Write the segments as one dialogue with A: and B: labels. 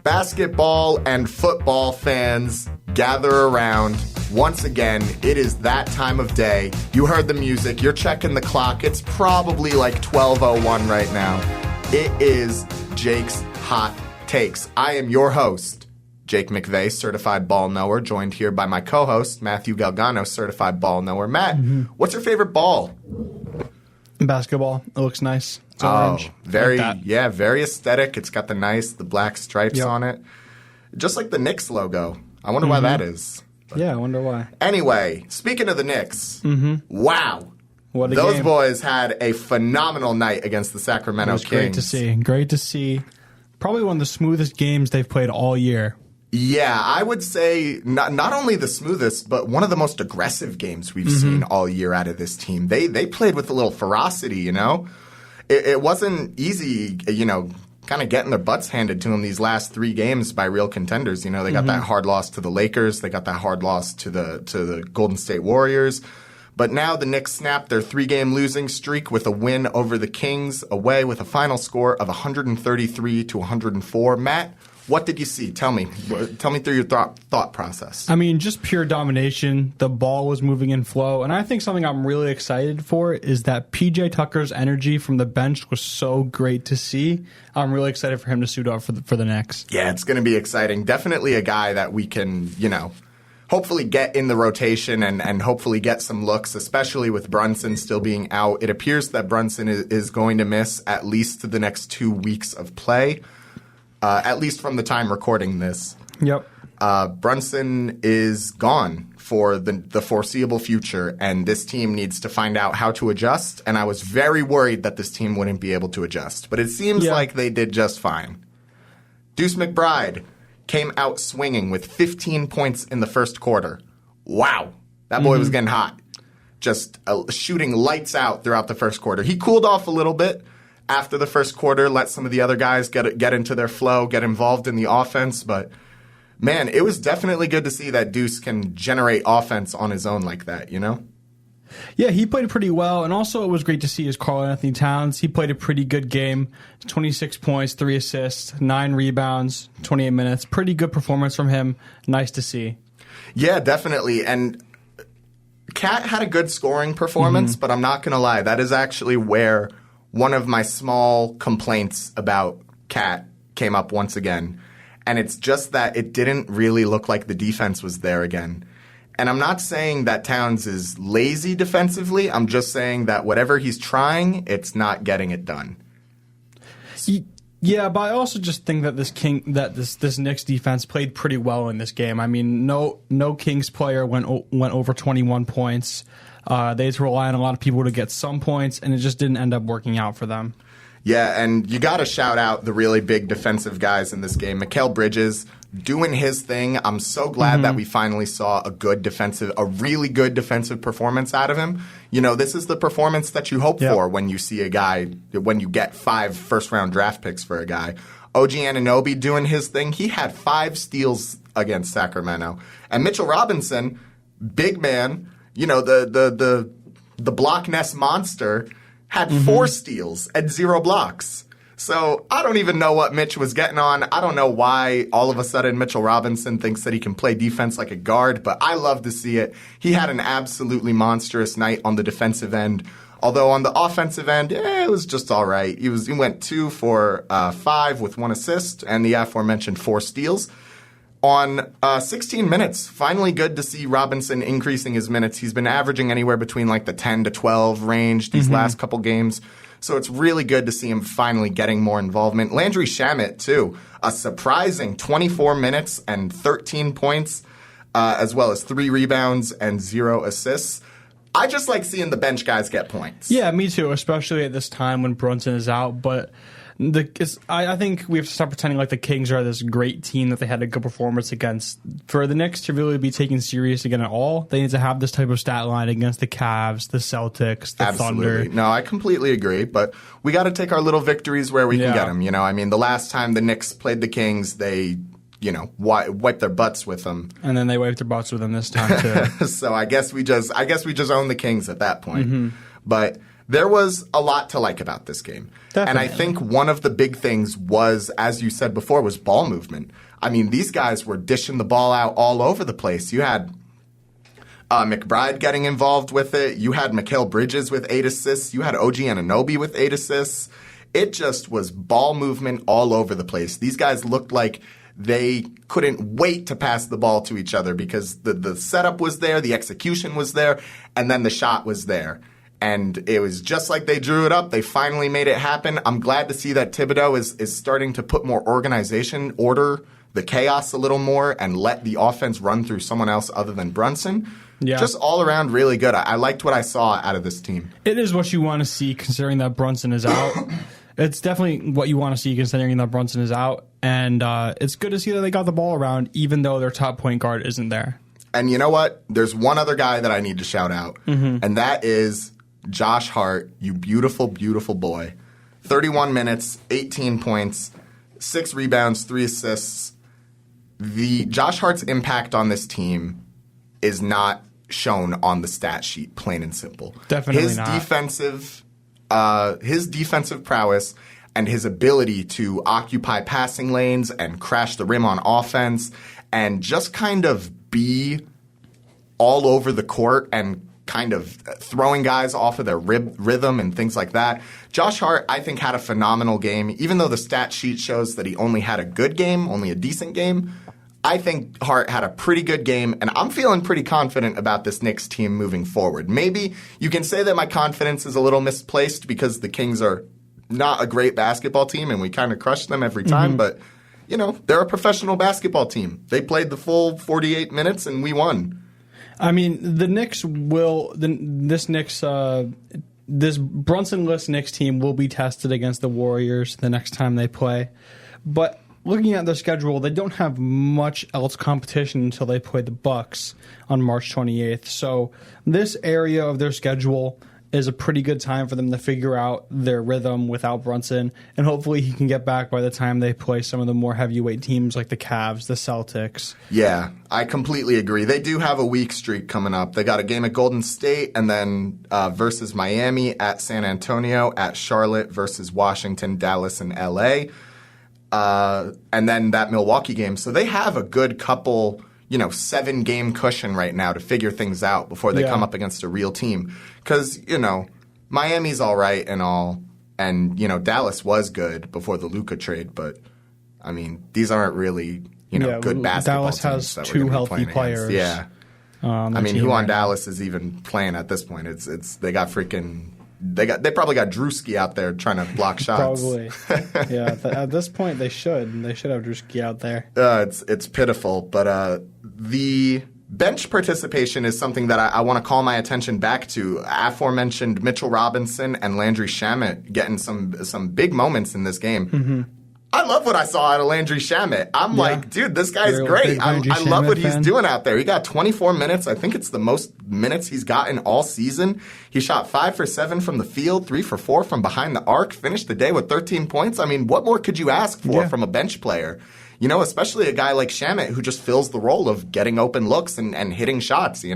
A: Basketball and football fans, gather around. Once again, it is that time of day. You heard the music. You're checking the clock. It's probably like 12:01 right now. It is Jake's Hot Takes. I am your host, Jake McVey, certified ball knower, joined here by my co-host, Matthew Galgano, certified ball knower. Matt, what's your favorite ball?
B: Basketball. It looks nice. It's orange.
A: Very,
B: like
A: very aesthetic. It's got the black stripes on it. Just like the Knicks logo. I wonder why that is.
B: But I wonder why.
A: Anyway, speaking of the Knicks, wow.
B: What a
A: Those
B: game.
A: boys had a phenomenal night against the Sacramento Kings.
B: Great to see. Great to see. Probably one of the smoothest games they've played all year.
A: Yeah, I would say not only the smoothest, but one of the most aggressive games we've seen all year out of this team. They played with a little ferocity, you know? It wasn't easy, you know, kind of getting their butts handed to them these last three games by real contenders. You know, they got that hard loss to the Lakers. They got that hard loss to the Golden State Warriors. But now the Knicks snapped their three-game losing streak with a win over the Kings away with a final score of 133-104. Matt, what did you see? Tell me through your thought process.
B: I mean, just pure domination. The ball was moving in flow. And I think something I'm really excited for is that PJ Tucker's energy from the bench was so great to see. I'm really excited for him to suit up for the Knicks.
A: Yeah, it's going to be exciting. Definitely a guy that we can, you know, hopefully get in the rotation and hopefully get some looks, especially with Brunson still being out. It appears that Brunson is going to miss at least the next 2 weeks of play. At least from the time recording this.
B: Yep.
A: Brunson is gone for the foreseeable future, and this team needs to find out how to adjust, and I was very worried that this team wouldn't be able to adjust. But it seems like they did just fine. Deuce McBride came out swinging with 15 points in the first quarter. Wow. That boy was getting hot. Just shooting lights out throughout the first quarter. He cooled off a little bit after the first quarter, let some of the other guys get into their flow, get involved in the offense. But, man, it was definitely good to see that Deuce can generate offense on his own like that, you know?
B: Yeah, he played pretty well. And also it was great to see is Karl Anthony Towns. He played a pretty good game. 26 points, 3 assists, 9 rebounds, 28 minutes. Pretty good performance from him. Nice to see.
A: Yeah, definitely. And Cat had a good scoring performance, but I'm not going to lie. That is actually where one of my small complaints about Cat came up once again, and it's just that it didn't really look like the defense was there again. And I'm not saying that Towns is lazy defensively. I'm just saying that whatever he's trying, it's not getting it done.
B: Yeah, but I also just think that this Knicks defense played pretty well in this game. I mean, no Kings player went over 21 points. They had to rely on a lot of people to get some points, and it just didn't end up working out for them.
A: Yeah, and you got to shout out the really big defensive guys in this game. Mikal Bridges doing his thing. I'm so glad that we finally saw a really good defensive performance out of him. You know, this is the performance that you hope for when you see a guy, when you get 5 first-round draft picks for a guy. OG Anunoby doing his thing. He had 5 steals against Sacramento. And Mitchell Robinson, big man, you know, the block nest monster, had 4 steals and 0 blocks. So I don't even know what Mitch was getting on. I don't know why all of a sudden Mitchell Robinson thinks that he can play defense like a guard, but I love to see it. He had an absolutely monstrous night on the defensive end. Although on the offensive end, it was just all right. He went 2 for 5 with 1 assist and the aforementioned 4 steals. On 16 minutes, finally good to see Robinson increasing his minutes. He's been averaging anywhere between like the 10 to 12 range these last couple games. So it's really good to see him finally getting more involvement. Landry Shamet, too, a surprising 24 minutes and 13 points, as well as 3 rebounds and 0 assists. I just like seeing the bench guys get points.
B: Yeah, me too, especially at this time when Brunson is out. But I think we have to stop pretending like the Kings are this great team that they had a good performance against. For the Knicks to really be taken serious again at all, they need to have this type of stat line against the Cavs, the Celtics, the Thunder.
A: No, I completely agree. But we got to take our little victories where we can get them. You know, I mean, the last time the Knicks played the Kings, they, you know, wiped their butts with them.
B: And then they wiped their butts with them this time too.
A: So I guess we just own the Kings at that point. But there was a lot to like about this game.
B: Definitely.
A: And I think one of the big things was, as you said before, was ball movement. I mean, these guys were dishing the ball out all over the place. You had McBride getting involved with it. You had Mikal Bridges with 8 assists. You had OG Anunoby with 8 assists. It just was ball movement all over the place. These guys looked like they couldn't wait to pass the ball to each other because the setup was there, the execution was there, and then the shot was there. And it was just like they drew it up. They finally made it happen. I'm glad to see that Thibodeau is starting to put more organization, order the chaos a little more, and let the offense run through someone else other than Brunson.
B: Yeah.
A: Just all around really good. I liked what I saw out of this team.
B: It is what you want to see considering that Brunson is out. It's definitely what you want to see considering that Brunson is out. And it's good to see that they got the ball around even though their top point guard isn't there.
A: And you know what? There's one other guy that I need to shout out, and that is Josh Hart, you beautiful, beautiful boy. 31 minutes, 18 points, 6 rebounds, 3 assists. The Josh Hart's impact on this team is not shown on the stat sheet, plain and simple.
B: Definitely not.
A: His defensive prowess and his ability to occupy passing lanes and crash the rim on offense and just kind of be all over the court and kind of throwing guys off of their rhythm and things like that. Josh Hart, I think, had a phenomenal game. Even though the stat sheet shows that he only had a good game, only a decent game, I think Hart had a pretty good game, and I'm feeling pretty confident about this Knicks team moving forward. Maybe you can say that my confidence is a little misplaced because the Kings are not a great basketball team and we kind of crush them every time, but, you know, they're a professional basketball team. They played the full 48 minutes and we won.
B: I mean, the Knicks will this Brunson-less Knicks team will be tested against the Warriors the next time they play. But looking at their schedule, they don't have much else competition until they play the Bucks on March 28th. So this area of their schedule is a pretty good time for them to figure out their rhythm without Brunson, and hopefully he can get back by the time they play some of the more heavyweight teams like the Cavs, the Celtics.
A: Yeah, I completely agree. They do have a weak streak coming up. They got a game at Golden State, and then versus Miami, at San Antonio, at Charlotte, versus Washington, Dallas, and L.A., and then that Milwaukee game. So they have a good couple, 7-game cushion right now to figure things out before they come up against a real team. Because, Miami's all right and all, and, Dallas was good before the Luka trade, but, I mean, these aren't really, good basketball
B: Dallas
A: teams.
B: has
A: that we're
B: 2
A: gonna be
B: healthy
A: playing
B: players.
A: against. Yeah. I mean, who on Dallas is even playing at this point? They got freaking... They probably got Drewski out there trying to block shots.
B: Probably. Yeah, at this point they should. They should have Drewski out there.
A: It's pitiful, but the bench participation is something that I want to call my attention back to. Aforementioned Mitchell Robinson and Landry Shamet getting some big moments in this game. Mm-hmm. I love what I saw out of Landry Shamet. I'm like, dude, this guy's great. I love what he's doing out there. He got 24 minutes. I think it's the most minutes he's gotten all season. He shot 5 for 7 from the field, 3 for 4 from behind the arc, finished the day with 13 points. I mean, what more could you ask for from a bench player? Especially a guy like Shamet who just fills the role of getting open looks and hitting shots, He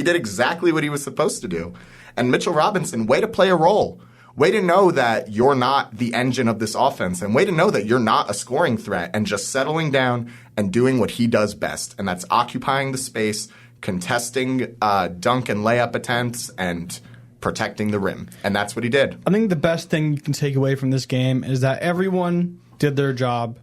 A: did exactly what he was supposed to do. And Mitchell Robinson, way to play a role. Way to know that you're not the engine of this offense, and way to know that you're not a scoring threat and just settling down and doing what he does best, and that's occupying the space, contesting dunk and layup attempts, and protecting the rim. And that's what he did. I
B: think the best thing you can take away from this game is that everyone did their job,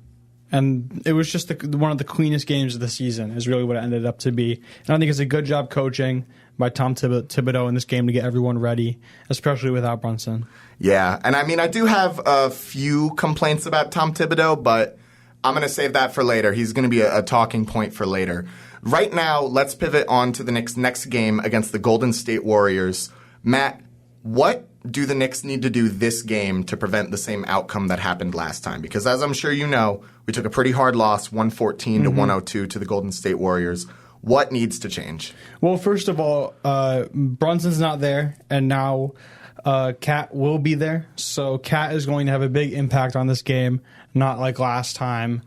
B: and it was just one of the cleanest games of the season is really what it ended up to be. And I think it's a good job coaching by Tom Thibodeau in this game to get everyone ready, especially without Brunson.
A: Yeah, and I mean, I do have a few complaints about Tom Thibodeau, but I'm going to save that for later. He's going to be a talking point for later. Right now, let's pivot on to the next game against the Golden State Warriors. Matt, what do the Knicks need to do this game to prevent the same outcome that happened last time? Because as I'm sure you know, we took a pretty hard loss, 114 to 102 to the Golden State Warriors. What needs to change? Well,
B: first of all, Brunson's not there, and now Cat will be there. So Cat is going to have a big impact on this game, not like last time.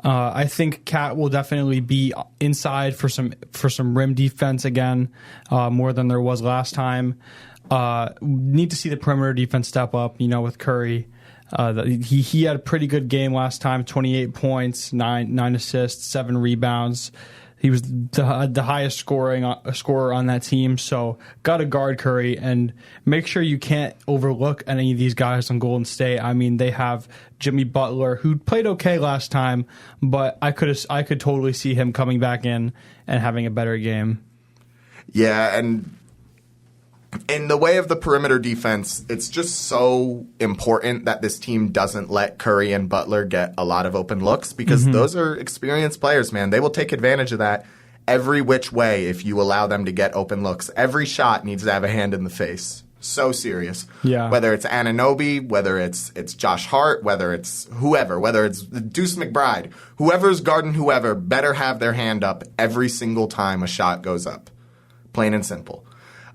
B: I think Cat will definitely be inside for some rim defense again, more than there was last time. Need to see the perimeter defense step up, with Curry. He had a pretty good game last time, 28 points, 9 assists, 7 rebounds. He was the highest scorer on that team, so got to guard Curry and make sure you can't overlook any of these guys on Golden State. I mean, they have Jimmy Butler, who played okay last time, but I could totally see him coming back in and having a better game.
A: Yeah, and in the way of the perimeter defense, it's just so important that this team doesn't let Curry and Butler get a lot of open looks because those are experienced players, man. They will take advantage of that every which way if you allow them to get open looks. Every shot needs to have a hand in the face. So serious.
B: Yeah.
A: Whether it's Anunoby, whether it's Josh Hart, whether it's whoever, whether it's Deuce McBride, whoever's guarding whoever better have their hand up every single time a shot goes up. Plain and simple.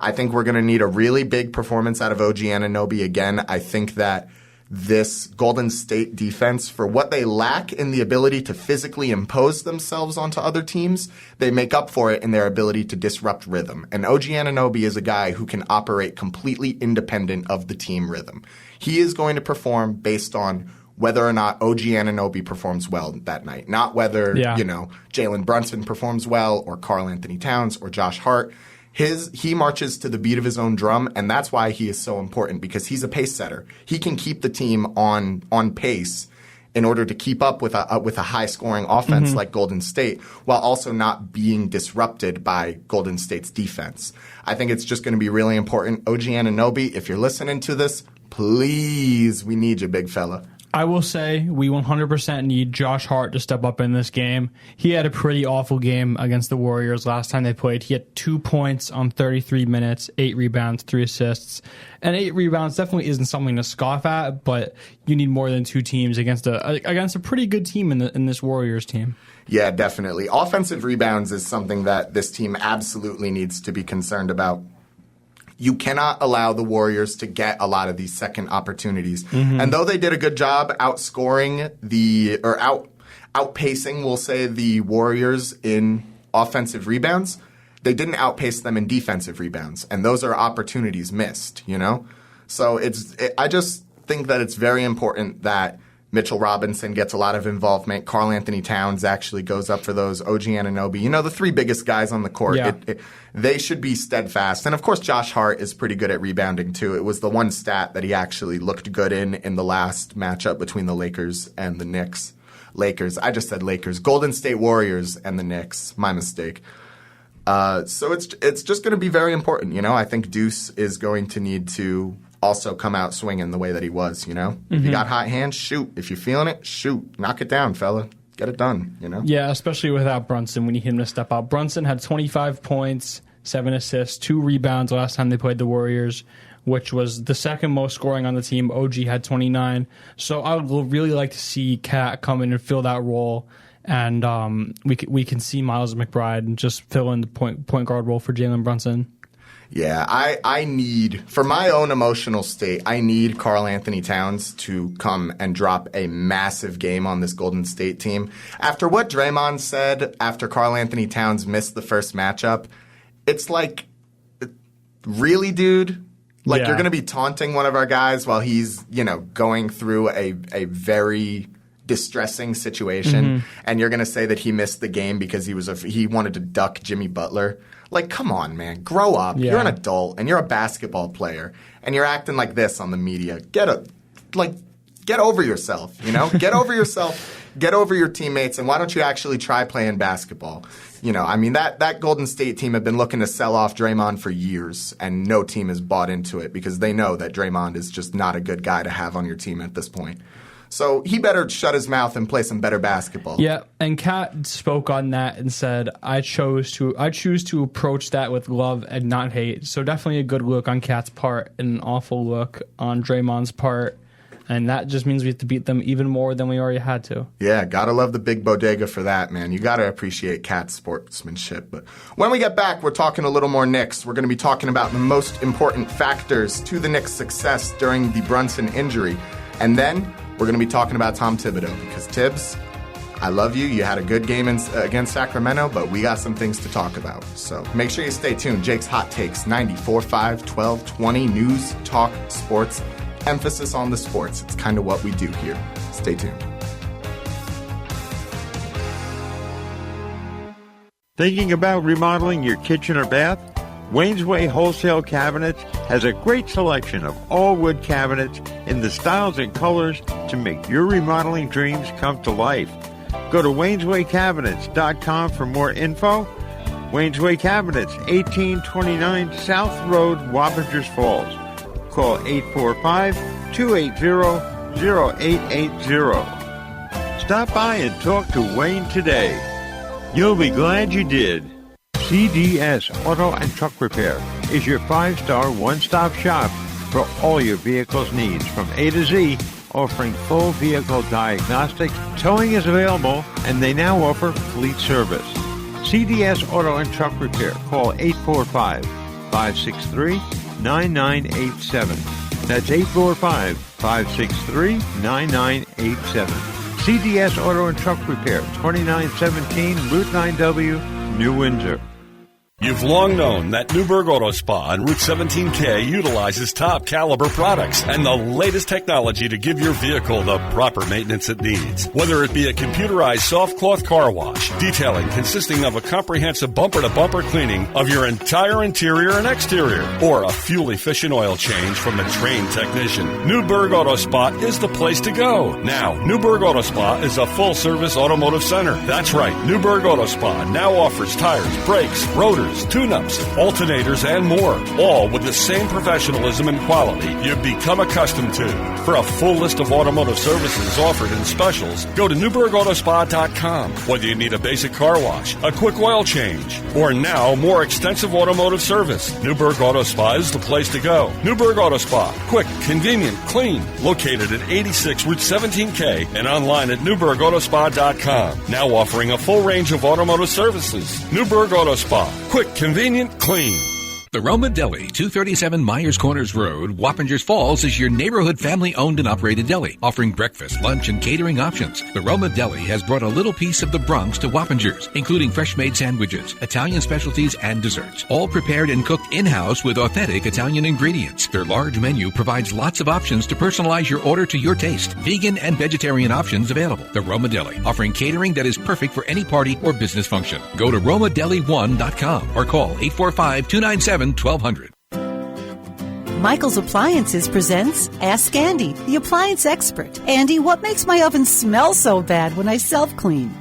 A: I think we're going to need a really big performance out of OG Anunoby again. I think that this Golden State defense, for what they lack in the ability to physically impose themselves onto other teams, they make up for it in their ability to disrupt rhythm. And OG Anunoby is a guy who can operate completely independent of the team rhythm. He is going to perform based on whether or not OG Anunoby performs well that night, not whether, Jalen Brunson performs well or Karl Anthony Towns or Josh Hart. He marches to the beat of his own drum, and that's why he is so important because he's a pace setter. He can keep the team on pace in order to keep up with a high scoring offense like Golden State, while also not being disrupted by Golden State's defense. I think it's just going to be really important. OG Anunoby, if you're listening to this, please, we need you, big fella.
B: I will say we 100% need Josh Hart to step up in this game. He had a pretty awful game against the Warriors last time they played. He had 2 points on 33 minutes, 8 rebounds, 3 assists. And 8 rebounds definitely isn't something to scoff at, but you need more than 2 teams against a pretty good team in this Warriors team. Yeah,
A: definitely. Offensive rebounds is something that this team absolutely needs to be concerned about. You cannot allow the Warriors to get a lot of these second opportunities. And though they did a good job outpacing, we'll say, the Warriors in offensive rebounds, they didn't outpace them in defensive rebounds. And those are opportunities missed, So I just think that it's very important that Mitchell Robinson gets a lot of involvement. Karl Anthony Towns actually goes up for those. OG Anunoby, the 3 biggest guys on the court.
B: Yeah.
A: They should be steadfast. And, of course, Josh Hart is pretty good at rebounding, too. It was the one stat that he actually looked good in the last matchup between the Lakers and the Knicks. I just said Lakers. Golden State Warriors and the Knicks. My mistake. So it's just going to be very important. I think Deuce is going to need to also come out swinging the way that he was, If you got hot hands, shoot. If you're feeling it, shoot. Knock it down, fella. Get it done,
B: Yeah, especially without Brunson. We need him to step up. Brunson had 25 points, 7 assists, 2 rebounds last time they played the Warriors, which was the second most scoring on the team. OG had 29. So I would really like to see Cat come in and fill that role. And we can see Miles McBride just fill in the point guard role for Jalen Brunson.
A: Yeah, I need, for my own emotional state, I need Karl Anthony Towns to come and drop a massive game on this Golden State team. After what Draymond said after Karl Anthony Towns missed the first matchup, it's like, really, dude? You're going to be taunting one of our guys while he's, going through a very distressing situation, and you're going to say that he missed the game because he wanted to duck Jimmy Butler? Come on, man. Grow up. Yeah. You're an adult, and you're a basketball player, and you're acting like this on the media. Get over yourself, Get over yourself. Get over your teammates, and why don't you actually try playing basketball? That Golden State team have been looking to sell off Draymond for years, and no team has bought into it because they know that Draymond is just not a good guy to have on your team at this point. So he better shut his mouth and play some better basketball.
B: Yeah, and Kat spoke on that and said, I choose to approach that with love and not hate. So definitely a good look on Kat's part and an awful look on Draymond's part. And that just means we have to beat them even more than we already had to.
A: Yeah, gotta love the big bodega for that, man. You gotta appreciate Kat's sportsmanship. But when we get back, we're talking a little more Knicks. We're going to be talking about the most important factors to the Knicks' success during the Brunson injury. And then we're going to be talking about Tom Thibodeau because Tibbs, I love you. You had a good game against Sacramento, but we got some things to talk about. So make sure you stay tuned. Jake's Hot Takes, 94.5, 1220, news, talk, sports, emphasis on the sports. It's kind of what we do here. Stay tuned.
C: Thinking about remodeling your kitchen or bath? Wayne's Way Wholesale Cabinets has a great selection of all wood cabinets in the styles and colors to make your remodeling dreams come to life. Go to wayneswaycabinets.com for more info. Wayne's Way Cabinets, 1829 South Road, Wappingers Falls. Call 845-280-0880. Stop by and talk to Wayne today. You'll be glad you did. CDS Auto and Truck Repair is your 5-star one-stop shop for all your vehicle's needs from A to Z, offering full vehicle diagnostics. Towing is available, and they now offer fleet service. CDS Auto and Truck Repair. Call 845-563-9987. That's 845-563-9987. CDS Auto and Truck Repair, 2917 Route 9W, New Windsor.
D: You've long known that Newburgh Auto Spa on Route 17K utilizes top caliber products and the latest technology to give your vehicle the proper maintenance it needs. Whether it be a computerized soft cloth car wash, detailing consisting of a comprehensive bumper-to-bumper cleaning of your entire interior and exterior, or a fuel-efficient oil change from a trained technician, Newburgh Auto Spa is the place to go. Now, Newburgh Auto Spa is a full-service automotive center. That's right, Newburgh Auto Spa now offers tires, brakes, rotors, tune-ups, alternators, and more, all with the same professionalism and quality you've become accustomed to. For a full list of automotive services offered in specials, go to NewburghAutospa.com. Whether you need a basic car wash, a quick oil change, or now more extensive automotive service, Newburgh Auto Spa is the place to go. Newburgh Auto Spa, quick, convenient, clean, located at 86 Route 17K and online at NewburghAutospa.com. Now offering a full range of automotive services. Newburgh Auto Spa, quick, convenient, clean.
E: The Roma Deli, 237 Myers Corners Road, Wappingers Falls, is your neighborhood family-owned and operated deli, offering breakfast, lunch, and catering options. The Roma Deli has brought a little piece of the Bronx to Wappingers, including fresh-made sandwiches, Italian specialties, and desserts, all prepared and cooked in-house with authentic Italian ingredients. Their large menu provides lots of options to personalize your order to your taste. Vegan and vegetarian options available. The Roma Deli, offering catering that is perfect for any party or business function. Go to RomaDeli1.com or call 845-297-1200.
F: Michael's Appliances presents Ask Andy, the appliance expert. Andy, what makes my oven smell so bad when I self-clean?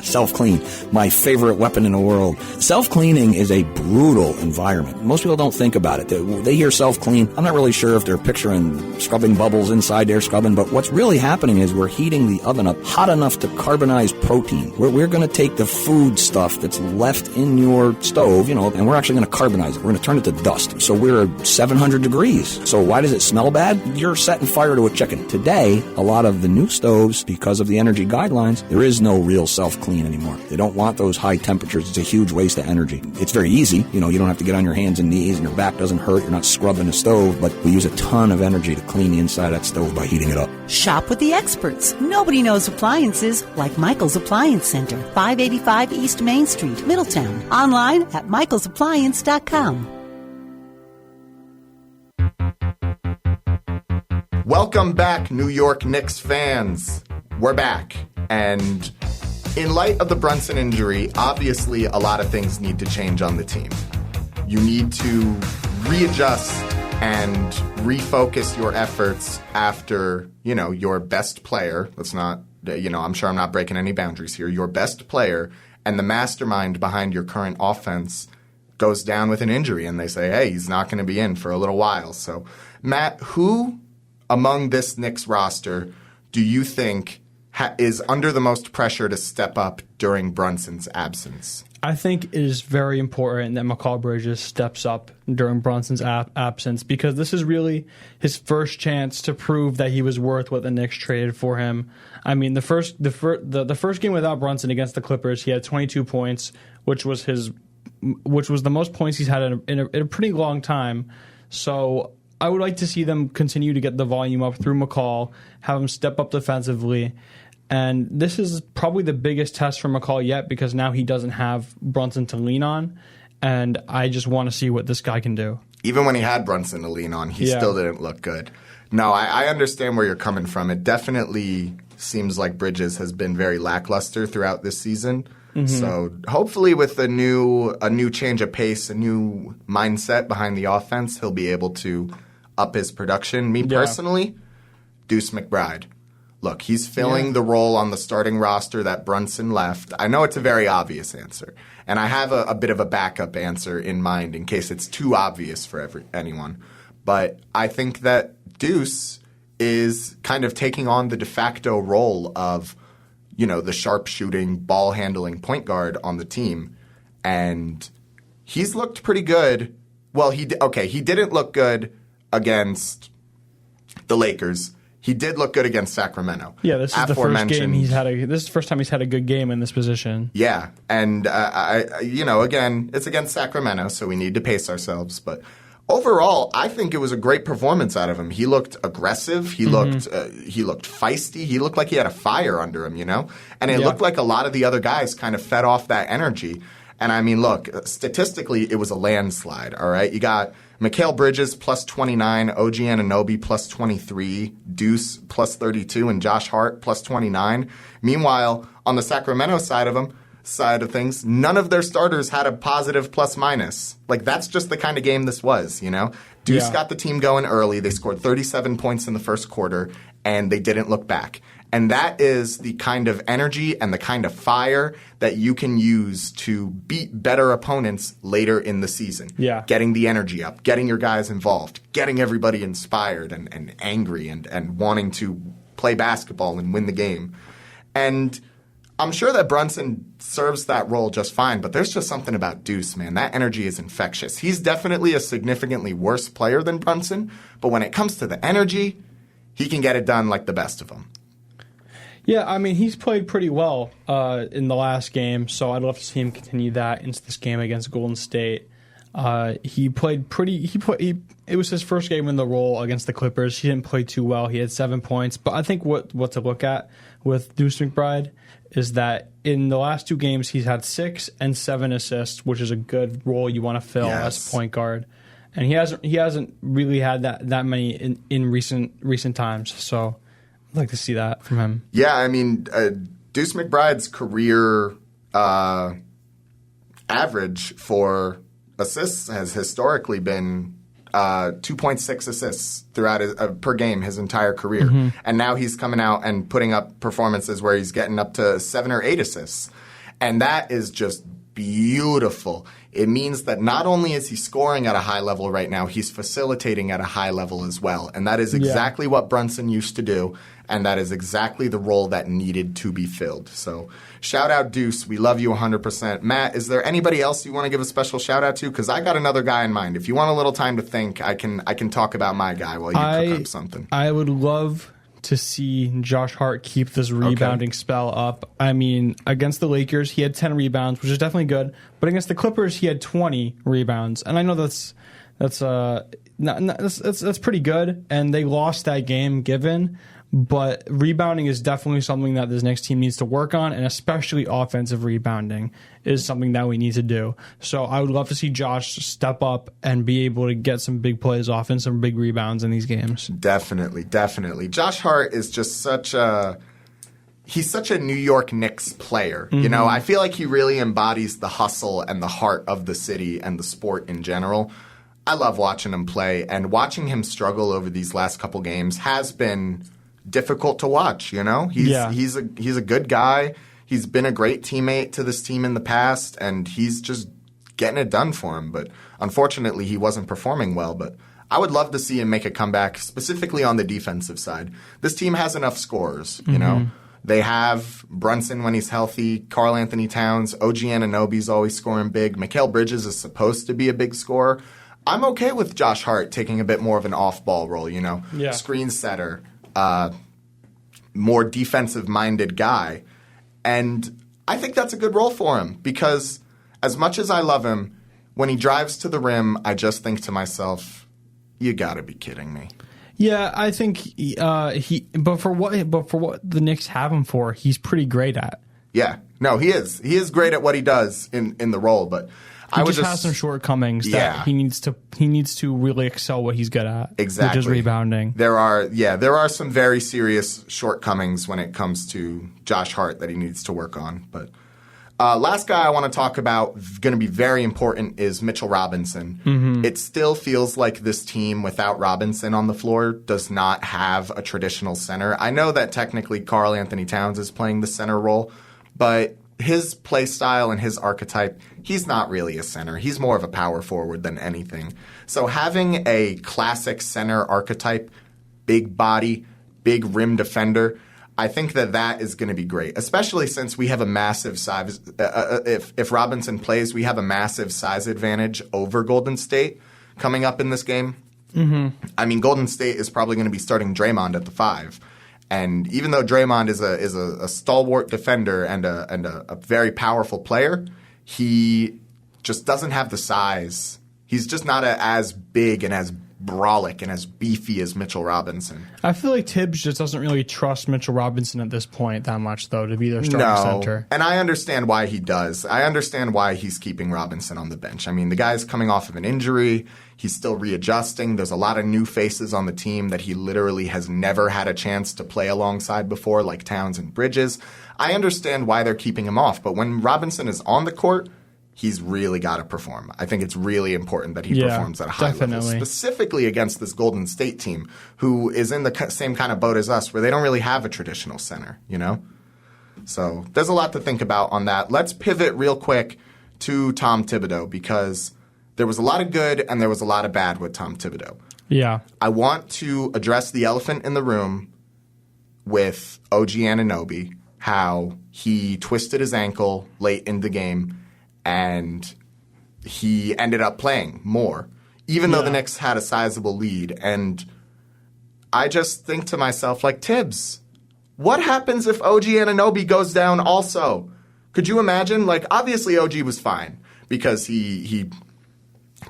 G: Self-clean, my favorite weapon in the world. Self-cleaning is a brutal environment. Most people don't think about it. They hear self-clean. I'm not really sure if they're picturing scrubbing bubbles inside there, scrubbing, but what's really happening is we're heating the oven up hot enough to carbonize protein. We're going to take the food stuff that's left in your stove, and we're actually going to carbonize it. We're going to turn it to dust. So we're at 700 degrees. So why does it smell bad? You're setting fire to a chicken. Today, a lot of the new stoves, because of the energy guidelines, there is no real self-clean anymore. They don't want those high temperatures. It's a huge waste of energy. It's very easy. You don't have to get on your hands and knees and your back doesn't hurt. You're not scrubbing the stove, but we use a ton of energy to clean the inside of that stove by heating it up.
F: Shop with the experts. Nobody knows appliances like Michael's Appliance Center, 585 East Main Street, Middletown. Online at michaelsappliance.com.
A: Welcome back, New York Knicks fans. We're back. And in light of the Brunson injury, obviously a lot of things need to change on the team. You need to readjust and refocus your efforts after, your best player. Let's not, I'm sure I'm not breaking any boundaries here. Your best player and the mastermind behind your current offense goes down with an injury, and they say, hey, he's not going to be in for a little while. So, Matt, who among this Knicks roster do you think is under the most pressure to step up during Brunson's absence?
B: I think it is very important that Mikal Bridges steps up during Brunson's absence, because this is really his first chance to prove that he was worth what the Knicks traded for him. I mean, the first game without Brunson against the Clippers, he had 22 points, which was the most points he's had in a pretty long time. So I would like to see them continue to get the volume up through McCall, have him step up defensively. And this is probably the biggest test for McCall yet because now he doesn't have Brunson to lean on. And I just want to see what this guy can do. Even
A: when he had Brunson to lean on, he still didn't look good. No, I understand where you're coming from. It definitely seems like Bridges has been very lackluster throughout this season. Mm-hmm. So hopefully with a new change of pace, a new mindset behind the offense, he'll be able to up his production. Me personally, Deuce McBride. Look, he's filling the role on the starting roster that Brunson left. I know it's a very obvious answer, and I have a bit of a backup answer in mind in case it's too obvious for anyone. But I think that Deuce is kind of taking on the de facto role of, the sharpshooting, ball-handling point guard on the team, and he's looked pretty good. Well, he didn't look good against the Lakers. He did look good against Sacramento.
B: Yeah, this is the first game this is the first time he's had a good game in this position.
A: Yeah, and again, it's against Sacramento, so we need to pace ourselves. But overall, I think it was a great performance out of him. He looked aggressive. He looked feisty. He looked like he had a fire under him, And it looked like a lot of the other guys kind of fed off that energy. And I mean, look, statistically, it was a landslide. All right, you got Mikal Bridges plus 29, OG Anunoby plus 23, Deuce plus 32, and Josh Hart plus 29. Meanwhile, on the Sacramento side of things, none of their starters had a positive plus minus. Like, that's just the kind of game this was, Deuce got the team going early. They scored 37 points in the first quarter, and they didn't look back. And that is the kind of energy and the kind of fire that you can use to beat better opponents later in the season.
B: Yeah.
A: Getting the energy up, getting your guys involved, getting everybody inspired and angry and wanting to play basketball and win the game. And I'm sure that Brunson serves that role just fine, but there's just something about Deuce, man. That energy is infectious. He's definitely a significantly worse player than Brunson, but when it comes to the energy, he can get it done like the best of them.
B: Yeah, I mean, he's played pretty well in the last game, so I'd love to see him continue that into this game against Golden State. He played it was his first game in the role against the Clippers. He didn't play too well. He had 7 points. But I think what to look at with Deuce McBride is that in the last 2 games, he's had 6 and 7 assists, which is a good role you want to fill as a point guard. And he hasn't really had that many in recent times. So I'd like to see that from him.
A: Yeah, I mean, Deuce McBride's career average for assists has historically been 2.6 assists throughout per game his entire career. Mm-hmm. And now he's coming out and putting up performances where he's getting up to 7 or 8 assists. And that is just beautiful. It means that not only is he scoring at a high level right now, he's facilitating at a high level as well. And that is exactly what Brunson used to do, and that is exactly the role that needed to be filled. So shout out Deuce. We love you 100%. Matt, is there anybody else you want to give a special shout out to? Because I got another guy in mind. If you want a little time to think, I can talk about my guy while you cook up something.
B: I would love to see Josh Hart keep this rebounding spell up. I mean, against the Lakers, he had 10 rebounds, which is definitely good. But against the Clippers, he had 20 rebounds, and I know that's pretty good. And they lost that game, given. But rebounding is definitely something that this next team needs to work on, and especially offensive rebounding is something that we need to do. So I would love to see Josh step up and be able to get some big plays off and some big rebounds in these games.
A: Definitely. Josh Hart is just such a New York Knicks player. Mm-hmm. You know, I feel like he really embodies the hustle and the heart of the city and the sport in general. I love watching him play, and watching him struggle over these last couple games has been difficult to watch, you know? He's a good guy. He's been a great teammate to this team in the past, and he's just getting it done for him. But unfortunately, he wasn't performing well. But I would love to see him make a comeback, specifically on the defensive side. This team has enough scorers, you know? They have Brunson when he's healthy, Karl Anthony Towns, OG Anunoby's always scoring big. Mikal Bridges is supposed to be a big scorer. I'm okay with Josh Hart taking a bit more of an off-ball role, you know?
B: Yeah.
A: Screen setter. More defensive-minded guy. And I think that's a good role for him because as much as I love him, when he drives to the rim, I just think to myself, you got to be kidding me.
B: Yeah, I think but for what the Knicks have him for, he's pretty great at.
A: Yeah. No, he is. He is great at what he does in the role, but
B: he just has some shortcomings that he needs to really excel what he's good at.
A: Exactly.
B: Which is rebounding.
A: There are some very serious shortcomings when it comes to Josh Hart that he needs to work on. But last guy I want to talk about, going to be very important, is Mitchell Robinson. Mm-hmm. It still feels like this team without Robinson on the floor does not have a traditional center. I know that technically Karl Anthony Towns is playing the center role, but his play style and his archetype, he's not really a center. He's more of a power forward than anything. So having a classic center archetype, big body, big rim defender, I think that is going to be great, especially since we have a massive size. If Robinson plays, we have a massive size advantage over Golden State coming up in this game. Mm-hmm. I mean, Golden State is probably going to be starting Draymond at the 5. And even though Draymond is a stalwart defender and a very powerful player, he just doesn't have the size. He's just not as big and as brolic and as beefy as Mitchell Robinson.
B: I feel like Tibbs just doesn't really trust Mitchell Robinson at this point that much, though, to be their starting center.
A: And I understand why he does. I understand why he's keeping Robinson on the bench. I mean, the guy's coming off of an injury. He's still readjusting. There's a lot of new faces on the team that he literally has never had a chance to play alongside before, like Towns and Bridges. I understand why they're keeping him off. But when Robinson is on the court, he's really got to perform. I think it's really important that he performs at a high level, specifically against this Golden State team, who is in the same kind of boat as us, where they don't really have a traditional center, you know? So there's a lot to think about on that. Let's pivot real quick to Tom Thibodeau, because there was a lot of good and there was a lot of bad with Tom Thibodeau.
B: Yeah.
A: I want to address the elephant in the room with OG Anunoby, how he twisted his ankle late in the game and he ended up playing more, even though the Knicks had a sizable lead. And I just think to myself, like, Tibbs, what happens if OG Anunoby goes down also? Could you imagine? Like, obviously OG was fine because he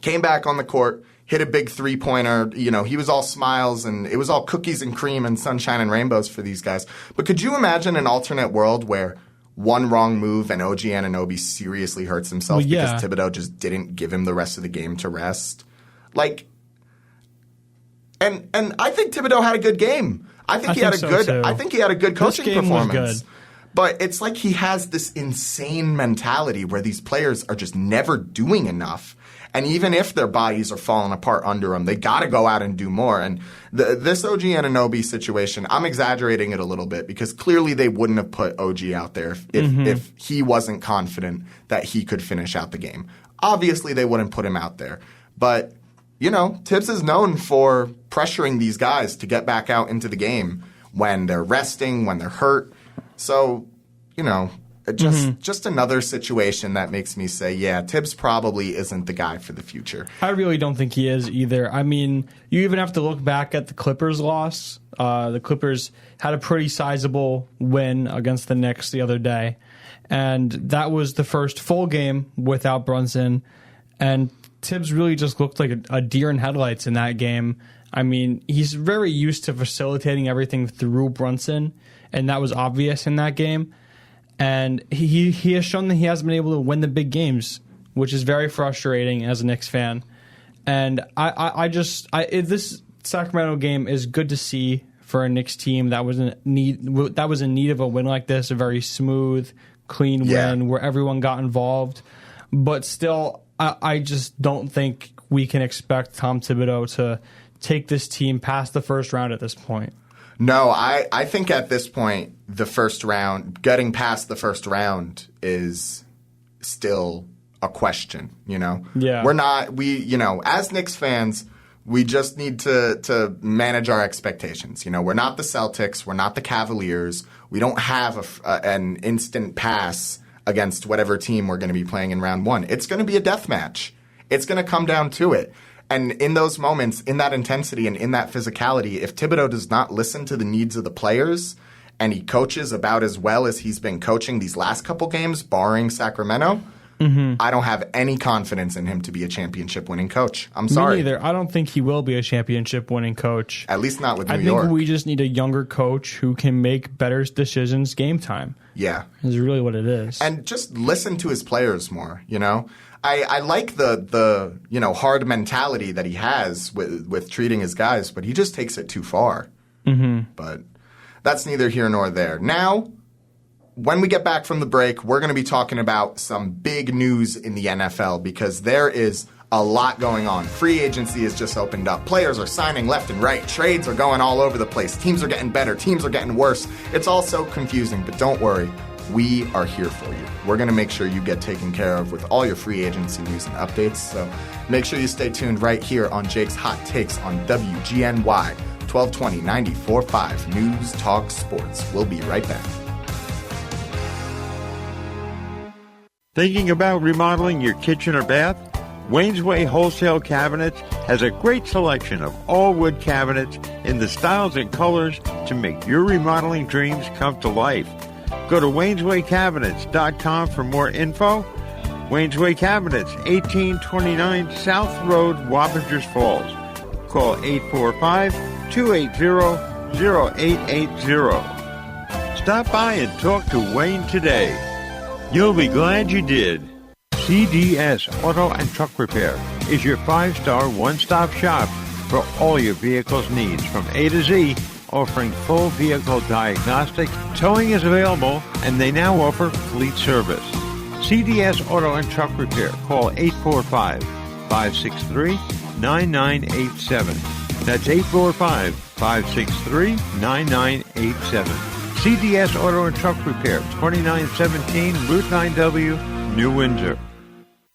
A: came back on the court, hit a big three-pointer. You know, he was all smiles and it was all cookies and cream and sunshine and rainbows for these guys. But could you imagine an alternate world where one wrong move and OG Anunoby seriously hurts himself because Thibodeau just didn't give him the rest of the game to rest? Like, and I think Thibodeau had a good game. I think he had a good coaching performance. Was good. But it's like he has this insane mentality where these players are just never doing enough. And even if their bodies are falling apart under them, they got to go out and do more. And this OG Anunoby situation, I'm exaggerating it a little bit because clearly they wouldn't have put OG out there if he wasn't confident that he could finish out the game. Obviously, they wouldn't put him out there. But, you know, Tibbs is known for pressuring these guys to get back out into the game when they're resting, when they're hurt. So, you know, just another situation that makes me say, yeah, Tibbs probably isn't the guy for the future.
B: I really don't think he is either. I mean, you even have to look back at the Clippers loss. The Clippers had a pretty sizable win against the Knicks the other day, and that was the first full game without Brunson, and Tibbs really just looked like a deer in headlights in that game. I mean, he's very used to facilitating everything through Brunson, and that was obvious in that game. And he has shown that he hasn't been able to win the big games, which is very frustrating as a Knicks fan. And this Sacramento game is good to see for a Knicks team that was in need of a win like this, a very smooth, clean win where everyone got involved. But still, I just don't think we can expect Tom Thibodeau to take this team past the first round at this point.
A: No, I think at this point, the first round, getting past the first round is still a question, you know?
B: Yeah.
A: As Knicks fans, we just need to manage our expectations. You know, we're not the Celtics. We're not the Cavaliers. We don't have an instant pass against whatever team we're going to be playing in round one. It's going to be a death match. It's going to come down to it. And in those moments, in that intensity and in that physicality, if Thibodeau does not listen to the needs of the players and he coaches about as well as he's been coaching these last couple games, barring Sacramento, I don't have any confidence in him to be a championship-winning coach. I'm sorry.
B: Me neither. I don't think he will be a championship-winning coach.
A: At least not with New
B: I
A: York.
B: think we just need a younger coach who can make better decisions game time.
A: Yeah.
B: Is really what it is.
A: And just listen to his players more, you know? I like the hard mentality that he has with treating his guys, but he just takes it too far. But that's neither here nor there. Now, when we get back from the break, we're going to be talking about some big news in the NFL because there is a lot going on. Free agency has just opened up. Players are signing left and right. Trades are going all over the place. Teams are getting better. Teams are getting worse. It's all so confusing, but don't worry. We are here for you. We're going to make sure you get taken care of with all your free agency news and updates. So make sure you stay tuned right here on Jake's Hot Takes on WGNY 1220 94.5 News Talk Sports. We'll be right back.
C: Thinking about remodeling your kitchen or bath? Wayne's Way Wholesale Cabinets has a great selection of all wood cabinets in the styles and colors to make your remodeling dreams come to life. Go to WaynesWayCabinets.com for more info. Wayne's Way Cabinets, 1829 South Road, Wappingers Falls. Call 845-280-0880. Stop by and talk to Wayne today. You'll be glad you did. CDS Auto and Truck Repair is your 5-star one-stop shop for all your vehicle's needs from A to Z, offering full vehicle diagnostic. Towing is available, and they now offer fleet service. CDS Auto and Truck Repair. Call 845-563-9987. That's 845-563-9987. CDS Auto and Truck Repair, 2917 Route 9W, New Windsor.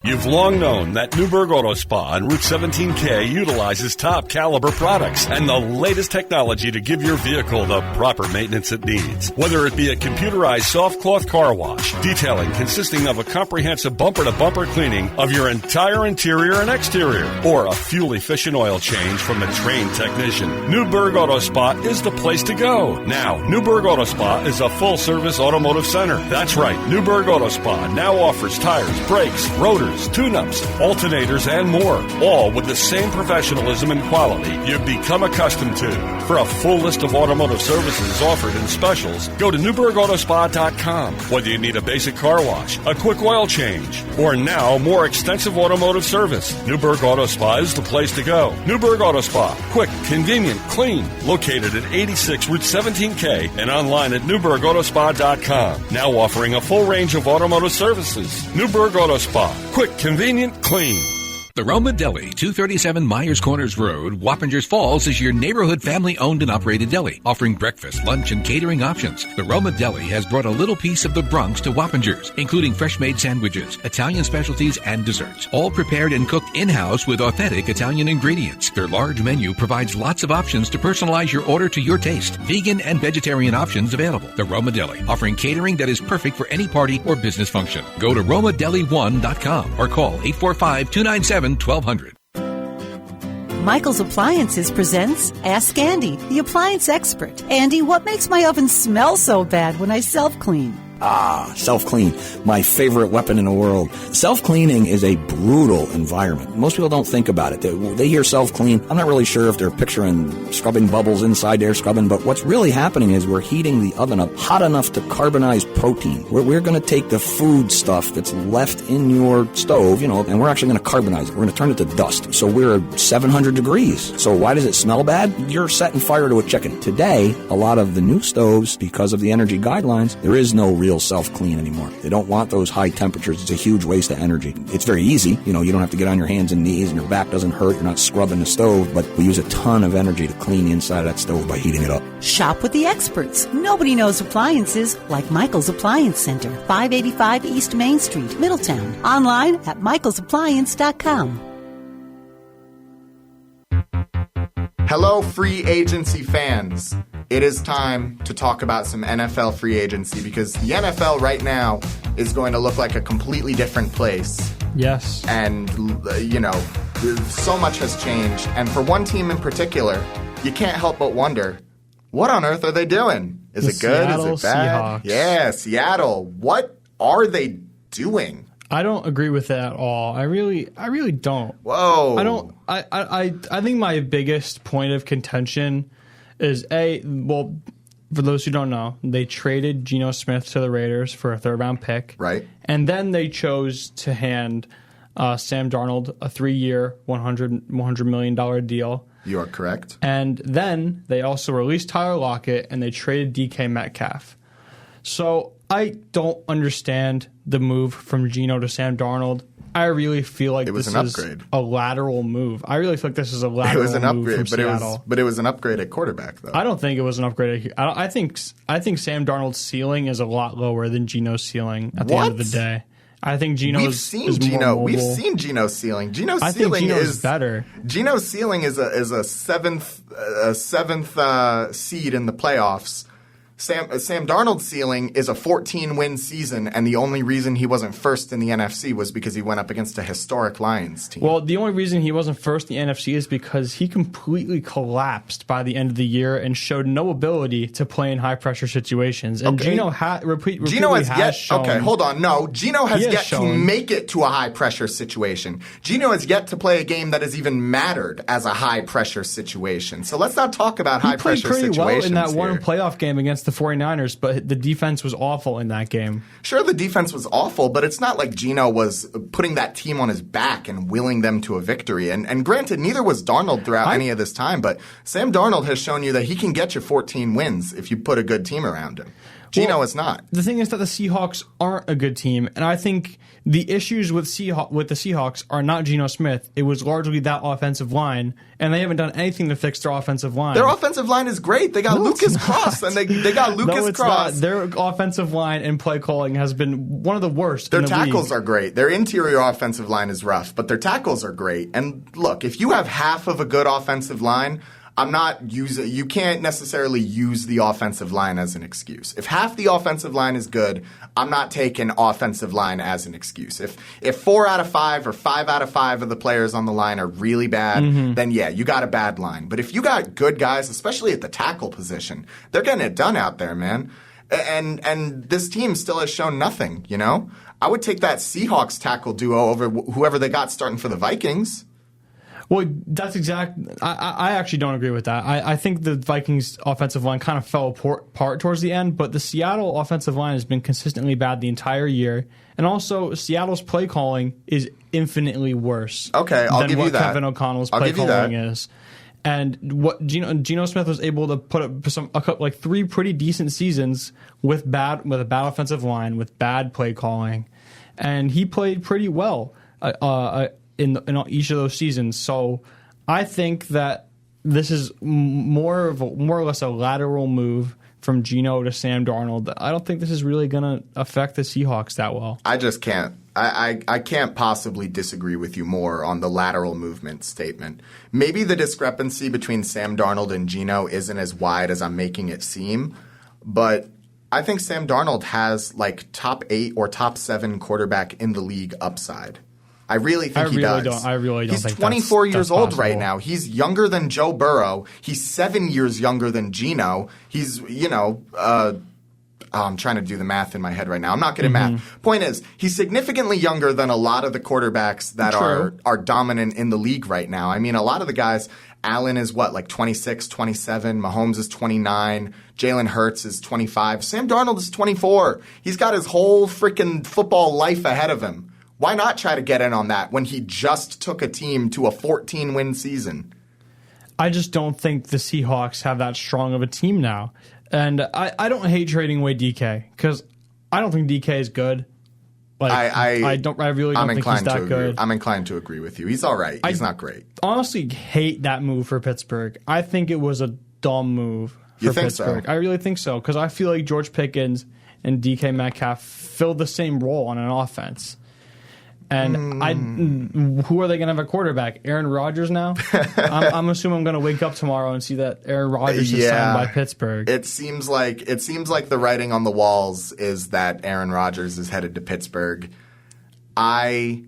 D: You've long known that Newburgh Auto Spa on Route 17K utilizes top caliber products and the latest technology to give your vehicle the proper maintenance it needs. Whether it be a computerized soft cloth car wash, detailing consisting of a comprehensive bumper-to-bumper cleaning of your entire interior and exterior, or a fuel-efficient oil change from a trained technician, Newburgh Auto Spa is the place to go. Now, Newburgh Auto Spa is a full-service automotive center. That's right, Newburgh Auto Spa now offers tires, brakes, rotors, tune-ups, alternators, and more, all with the same professionalism and quality you've become accustomed to. For a full list of automotive services offered and specials, go to NewburghAutospa.com. Whether you need a basic car wash, a quick oil change, or now more extensive automotive service, Newburgh Auto Spa is the place to go. Newburgh Auto Spa, quick, convenient, clean, located at 86 Route 17K and online at NewburghAutospa.com. Now offering a full range of automotive services. Newburgh Auto Spa, quick, convenient, clean.
E: The Roma Deli, 237 Myers Corners Road, Wappingers Falls is your neighborhood family-owned and operated deli, offering breakfast, lunch, and catering options. The Roma Deli has brought a little piece of the Bronx to Wappingers, including fresh-made sandwiches, Italian specialties, and desserts, all prepared and cooked in-house with authentic Italian ingredients. Their large menu provides lots of options to personalize your order to your taste. Vegan and vegetarian options available. The Roma Deli, offering catering that is perfect for any party or business function. Go to RomaDeli1.com or call 845-297-1200.
F: Michael's Appliances presents Ask Andy, the appliance expert. Andy, what makes my oven smell so bad when I self-clean?
G: Self-clean, my favorite weapon in the world. Self-cleaning is a brutal environment. Most people don't think about it. They hear self-clean. I'm not really sure if they're picturing scrubbing bubbles inside there, but what's really happening is we're heating the oven up hot enough to carbonize protein. We're going to take the food stuff that's left in your stove, and we're actually going to carbonize it. We're going to turn it to dust. So we're at 700 degrees. So why does it smell bad? You're setting fire to a chicken. Today, a lot of the new stoves, because of the energy guidelines, there is no real self-clean anymore. They don't want those high temperatures. It's a huge waste of energy. It's very easy. You don't have to get on your hands and knees and your back doesn't hurt. You're not scrubbing the stove, but we use a ton of energy to clean the inside of that stove by heating it up.
F: Shop with the experts. Nobody knows appliances like Michael's Appliance Center, 585 East Main Street, Middletown. Online at michaelsappliance.com.
A: Hello, free agency fans. It is time to talk about some NFL free agency because the NFL right now is going to look like a completely different place.
B: Yes.
A: And, so much has changed. And for one team in particular, you can't help but wonder, what on earth are they doing? Is it good?
B: Seattle
A: Is it bad?
B: Seahawks.
A: Yeah, Seattle. What are they doing?
B: I don't agree with that at all. I really don't.
A: Whoa.
B: I don't. I think my biggest point of contention is for those who don't know, they traded Geno Smith to the Raiders for a third-round pick.
A: Right.
B: And then they chose to hand Sam Darnold a 3-year, $100 million deal.
A: You are correct.
B: And then they also released Tyler Lockett and they traded DK Metcalf. So I don't understand the move from Geno to Sam Darnold. I really feel like this is a lateral move. I really feel like this is a lateral move. It was an upgrade,
A: but it was an upgrade at quarterback, though.
B: I don't think it was an upgrade. I think Sam Darnold's ceiling is a lot lower than Geno's ceiling at the end of the day. I think Geno's is more mobile.
A: We've seen Geno's ceiling.
B: I think Geno's better.
A: Geno's ceiling is a seventh seed in the playoffs. Sam Darnold's ceiling is a 14-win season, and the only reason he wasn't first in the NFC was because he went up against a historic Lions team.
B: Well, the only reason he wasn't first in the NFC is because he completely collapsed by the end of the year and showed no ability to play in high-pressure situations. And Geno has shown...
A: Okay, hold on. No, Geno has yet to make it to a high-pressure situation. Geno has yet to play a game that has even mattered as a high-pressure situation. So let's not talk about high-pressure situations.
B: He played pretty well in that one playoff game against the 49ers, but the defense was awful in that game.
A: Sure, the defense was awful, but it's not like Geno was putting that team on his back and willing them to a victory. And granted, neither was Darnold throughout any of this time, but Sam Darnold has shown you that he can get you 14 wins if you put a good team around him. Geno is not.
B: The thing is that the Seahawks aren't a good team, and I think the issues with the Seahawks are not Geno Smith. It was largely that offensive line, and they haven't done anything to fix their offensive line.
A: Their offensive line is great. They got Lucas Cross, and they got Lucas Cross.
B: Not. Their offensive line and play calling has been one of the worst.
A: Their
B: in the
A: tackles
B: league.
A: Are great. Their interior offensive line is rough, but their tackles are great. And look, if you have half of a good offensive line, you can't necessarily use the offensive line as an excuse. If half the offensive line is good, I'm not taking offensive line as an excuse. If 4 out of 5 or 5 out of 5 of the players on the line are really bad, then yeah, you got a bad line. But if you got good guys, especially at the tackle position, they're getting it done out there, man. And this team still has shown nothing, you know? I would take that Seahawks tackle duo over whoever they got starting for the Vikings.
B: Well, that's exact. I actually don't agree with that. I think the Vikings' offensive line kind of fell apart towards the end, but the Seattle offensive line has been consistently bad the entire year. And also, Seattle's play calling is infinitely worse.
A: Okay, I'll give you that.
B: Than what Kevin O'Connell's play calling is. And what Geno Smith was able to put up 3 pretty decent seasons with a bad offensive line, with bad play calling, and he played pretty well. In each of those seasons. So I think that this is more or less a lateral move from Geno to Sam Darnold. I don't think this is really going to affect the Seahawks that well.
A: I just can't. I can't possibly disagree with you more on the lateral movement statement. Maybe the discrepancy between Sam Darnold and Geno isn't as wide as I'm making it seem, but I think Sam Darnold has like top 8 or top 7 quarterback in the league upside. I really think he does.
B: I really don't
A: He's
B: think
A: 24 years old
B: possible.
A: right now. He's younger than Joe Burrow. He's 7 years younger than Geno. He's, I'm trying to do the math in my head right now. I'm not good at math. Point is, he's significantly younger than a lot of the quarterbacks that are dominant in the league right now. I mean, a lot of the guys, Allen is 26, 27. Mahomes is 29. Jalen Hurts is 25. Sam Darnold is 24. He's got his whole freaking football life ahead of him. Why not try to get in on that when he just took a team to a 14-win season?
B: I just don't think the Seahawks have that strong of a team now. And I don't hate trading away DK because I don't think DK is good. I really don't think he's that good.
A: I'm inclined to agree with you. He's all right. He's not great.
B: Honestly hate that move for Pittsburgh. I think it was a dumb move for Pittsburgh. So? I really think so because I feel like George Pickens and DK Metcalf filled the same role on an offense. And who are they going to have a quarterback? Aaron Rodgers now? I'm assuming I'm going to wake up tomorrow and see that Aaron Rodgers is signed by Pittsburgh.
A: It seems like the writing on the walls is that Aaron Rodgers is headed to Pittsburgh. I'm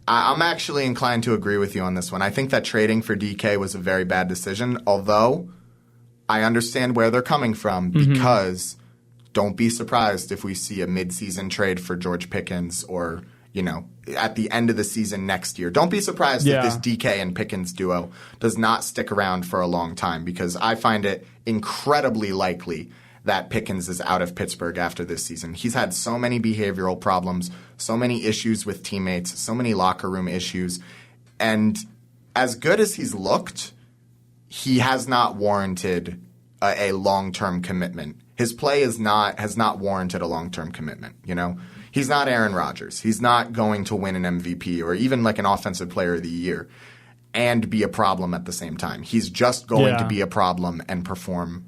A: actually inclined to agree with you on this one. I think that trading for DK was a very bad decision, although I understand where they're coming from because don't be surprised if we see a midseason trade for George Pickens or at the end of the season next year. Don't be surprised if this DK and Pickens duo does not stick around for a long time, because I find it incredibly likely that Pickens is out of Pittsburgh after this season. He's had so many behavioral problems, so many issues with teammates, so many locker room issues. And as good as he's looked, he has not warranted a long-term commitment. His play has not warranted a long-term commitment, He's not Aaron Rodgers. He's not going to win an MVP or even like an offensive player of the year and be a problem at the same time. He's just going to be a problem and perform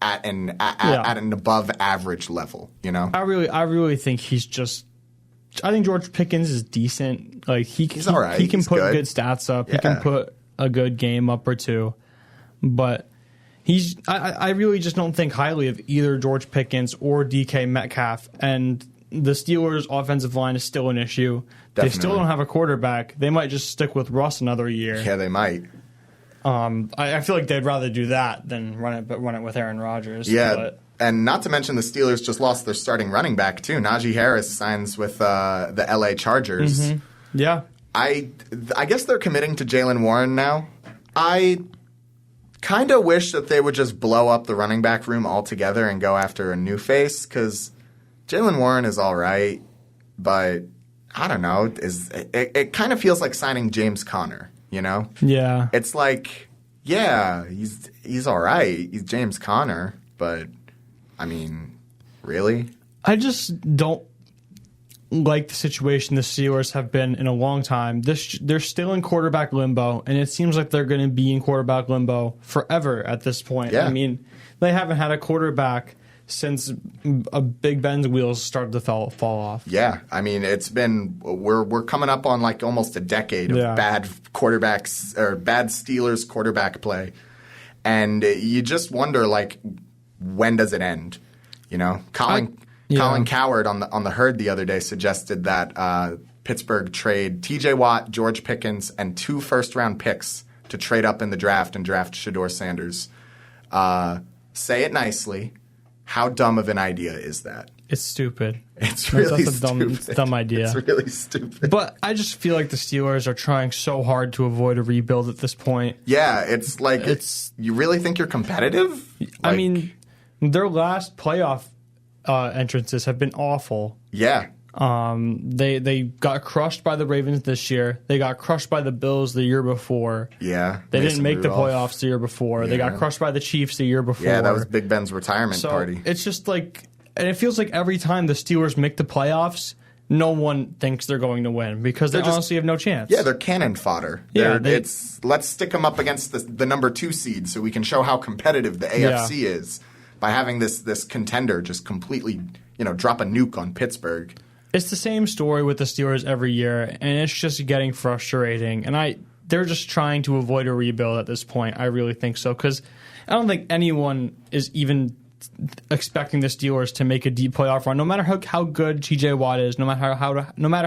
A: at an above average level, I
B: really think he's just. I think George Pickens is decent. Like he's all right. He can put good stats up. Yeah. He can put a good game up or two, but I really just don't think highly of either George Pickens or DK Metcalf. And the Steelers' offensive line is still an issue. Definitely. They still don't have a quarterback. They might just stick with Russ another year.
A: Yeah, they might.
B: I feel like they'd rather do that than run it with Aaron Rodgers.
A: Yeah, and not to mention the Steelers just lost their starting running back too. Najee Harris signs with the LA Chargers.
B: Mm-hmm. Yeah,
A: I guess they're committing to Jaylen Warren now. I kind of wish that they would just blow up the running back room altogether and go after a new face, because Jaylen Warren is all right, but I don't know. It kind of feels like signing James Conner,
B: Yeah.
A: It's like, yeah, he's all right. He's James Conner, but I mean, really?
B: I just don't like the situation the Steelers have been in a long time. They're still in quarterback limbo, and it seems like they're going to be in quarterback limbo forever at this point.
A: Yeah.
B: I mean, they haven't had a quarterback since Big Ben's wheels started to fall off.
A: Yeah, I mean, it's been we're coming up on like almost a decade of bad quarterbacks or bad Steelers quarterback play, and you just wonder like, when does it end? Colin Cowherd on the Herd the other day suggested that Pittsburgh trade T.J. Watt, George Pickens, and 2 first-round picks to trade up in the draft and draft Shedeur Sanders. Say it nicely. How dumb of an idea is that?
B: It's stupid.
A: It's really stupid.
B: It's a dumb idea.
A: It's really stupid.
B: But I just feel like the Steelers are trying so hard to avoid a rebuild at this point.
A: Yeah, it's like you really think you're competitive?
B: I mean, their last playoff entrances have been awful.
A: Yeah.
B: They got crushed by the Ravens this year. They got crushed by the Bills the year before.
A: Yeah.
B: They didn't make the playoffs the year before. Yeah. They got crushed by the Chiefs the year before.
A: Yeah, that was Big Ben's retirement party.
B: It's just like, and it feels like every time the Steelers make the playoffs, no one thinks they're going to win because they honestly have no chance.
A: Yeah, they're cannon fodder.
B: Yeah,
A: let's stick them up against the number 2 seed so we can show how competitive the AFC is by having this contender just completely, drop a nuke on Pittsburgh.
B: It's the same story with the Steelers every year, and it's just getting frustrating. And they're just trying to avoid a rebuild at this point. I really think so, because I don't think anyone is even expecting the Steelers to make a deep playoff run, no matter how good T.J. Watt is, no matter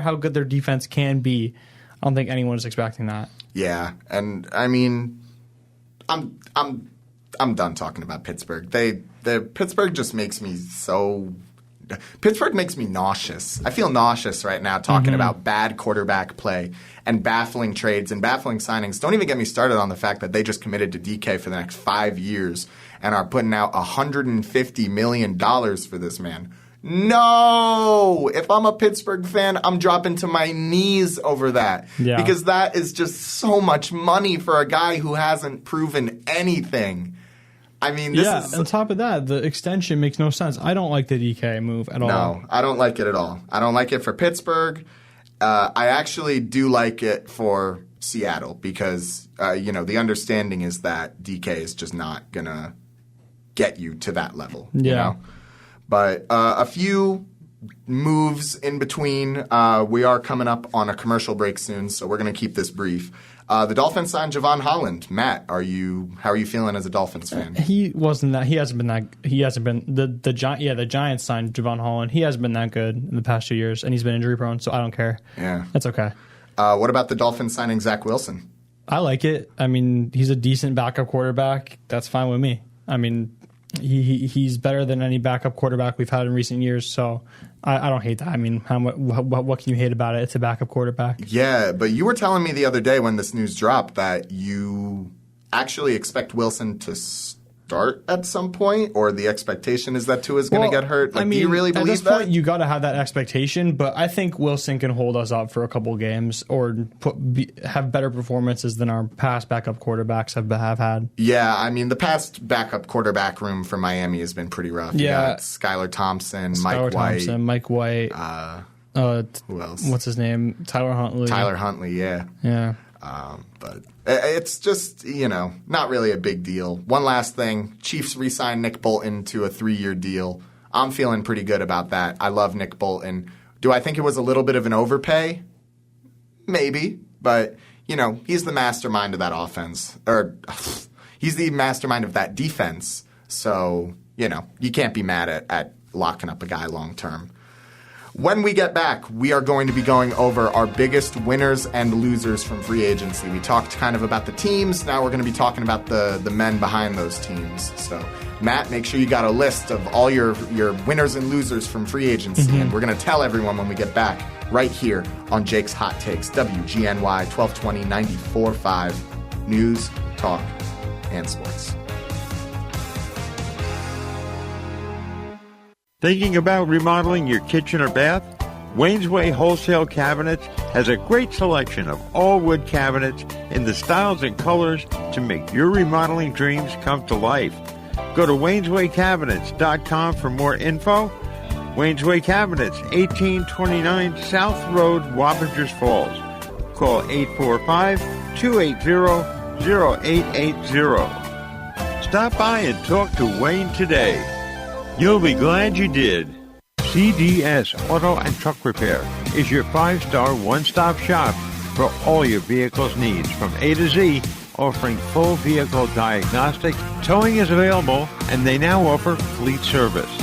B: how good their defense can be. I don't think anyone is expecting that.
A: Yeah, and I mean, I'm done talking about Pittsburgh. Pittsburgh just makes me so. Pittsburgh makes me nauseous. I feel nauseous right now talking about bad quarterback play and baffling trades and baffling signings. Don't even get me started on the fact that they just committed to DK for the next 5 years and are putting out $150 million for this man. No! If I'm a Pittsburgh fan, I'm dropping to my knees over that. Yeah. Because that is just so much money for a guy who hasn't proven anything. I mean, this is...
B: on top of that, the extension makes no sense. I don't like the DK move at all.
A: No, I don't like it at all. I don't like it for Pittsburgh. I actually do like it for Seattle because, the understanding is that DK is just not going to get you to that level. Yeah. You know? But a few moves in between. We are coming up on a commercial break soon, so we're going to keep this brief. The Dolphins signed Javon Holland. Matt, how are you feeling as a Dolphins fan?
B: He hasn't been the Giants signed Javon Holland. He hasn't been that good in the past 2 years, and he's been injury prone, so I don't care.
A: Yeah.
B: That's okay.
A: What about the Dolphins signing Zach Wilson?
B: I like it. I mean, he's a decent backup quarterback. That's fine with me. I mean, He's better than any backup quarterback we've had in recent years, so I don't hate that. I mean, what can you hate about it? It's a backup quarterback.
A: Yeah, but you were telling me the other day when this news dropped that you actually expect Wilson to start at some point, or the expectation is that Tua's going to get hurt. Like, do you really believe
B: at this
A: that?
B: point, you got to have that expectation, but I think Wilson can hold us up for a couple games or have better performances than our past backup quarterbacks have had.
A: Yeah, I mean, the past backup quarterback room for Miami has been pretty rough. You got Skylar Thompson, Mike White.
B: Who else? What's his name? Tyler Huntley,
A: yeah.
B: Yeah.
A: But it's just, not really a big deal. One last thing. Chiefs re-signed Nick Bolton to a 3-year deal. I'm feeling pretty good about that. I love Nick Bolton. Do I think it was a little bit of an overpay? Maybe. But, he's the mastermind of that offense. Or he's the mastermind of that defense. So, you can't be mad at locking up a guy long term. When we get back, we are going to be going over our biggest winners and losers from free agency. We talked kind of about the teams. Now we're going to be talking about the men behind those teams. So, Matt, make sure you got a list of all your winners and losers from free agency. Mm-hmm. And we're going to tell everyone when we get back right here on Jake's Hot Takes, WGNY 1220 94.5 News, Talk, and Sports.
C: Thinking about remodeling your kitchen or bath? Wayne's Way Wholesale Cabinets has a great selection of all wood cabinets in the styles and colors to make your remodeling dreams come to life. Go to wayneswaycabinets.com for more info. Wayne's Way Cabinets, 1829 South Road, Wappingers Falls. Call 845-280-0880. Stop by and talk to Wayne today. You'll be glad you did. CDS Auto and Truck Repair is your 5-star one-stop shop for all your vehicle's needs from A to Z, offering full vehicle diagnostic. Towing is available, and they now offer fleet service.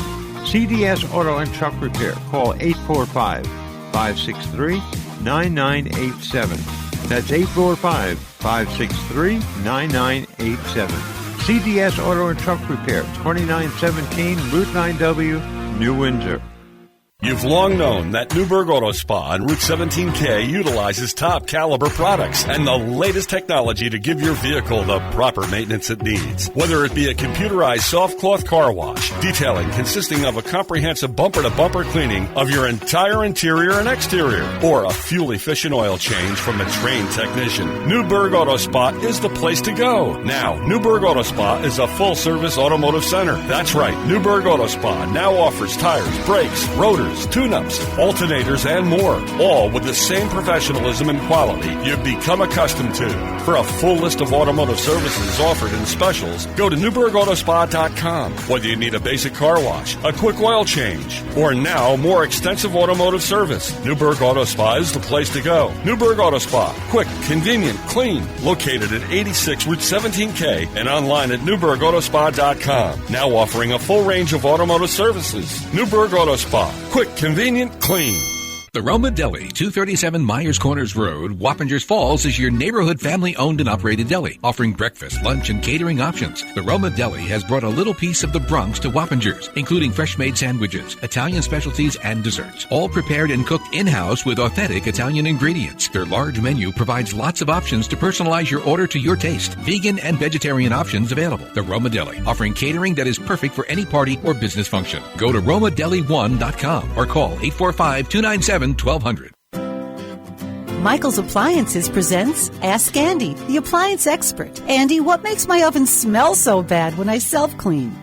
C: CDS Auto and Truck Repair. Call 845-563-9987. That's 845-563-9987. CDS Auto and Truck Repair, 2917 Route 9W, New Windsor.
D: You've long known that Newburgh Auto Spa on Route 17K utilizes top caliber products and the latest technology to give your vehicle the proper maintenance it needs. Whether it be a computerized soft cloth car wash, detailing consisting of a comprehensive bumper-to-bumper cleaning of your entire interior and exterior, or a fuel-efficient oil change from a trained technician, Newburgh Auto Spa is the place to go. Now, Newburgh Auto Spa is a full-service automotive center. That's right, Newburgh Auto Spa now offers tires, brakes, rotors, tune-ups, alternators, and more, all with the same professionalism and quality you've become accustomed to. For a full list of automotive services offered in specials, go to NewburghAutoSpa.com. Whether you need a basic car wash, a quick oil change, or now more extensive automotive service, Newburgh Auto Spa is the place to go. Newburgh Auto Spa, quick, convenient, clean, located at 86 Route 17K and online at NewburghAutoSpa.com. Now offering a full range of automotive services. Newburgh Auto Spa, quick, convenient, clean.
E: The Roma Deli, 237 Myers Corners Road, Wappingers Falls, is your neighborhood family-owned and operated deli, offering breakfast, lunch, and catering options. The Roma Deli has brought a little piece of the Bronx to Wappingers, including fresh-made sandwiches, Italian specialties, and desserts, all prepared and cooked in-house with authentic Italian ingredients. Their large menu provides lots of options to personalize your order to your taste. Vegan and vegetarian options available. The Roma Deli, offering catering that is perfect for any party or business function. Go to RomaDeli1.com or call 845-297-1200.
F: Michael's Appliances presents Ask Andy, the appliance expert. Andy, what makes my oven smell so bad when I self-clean?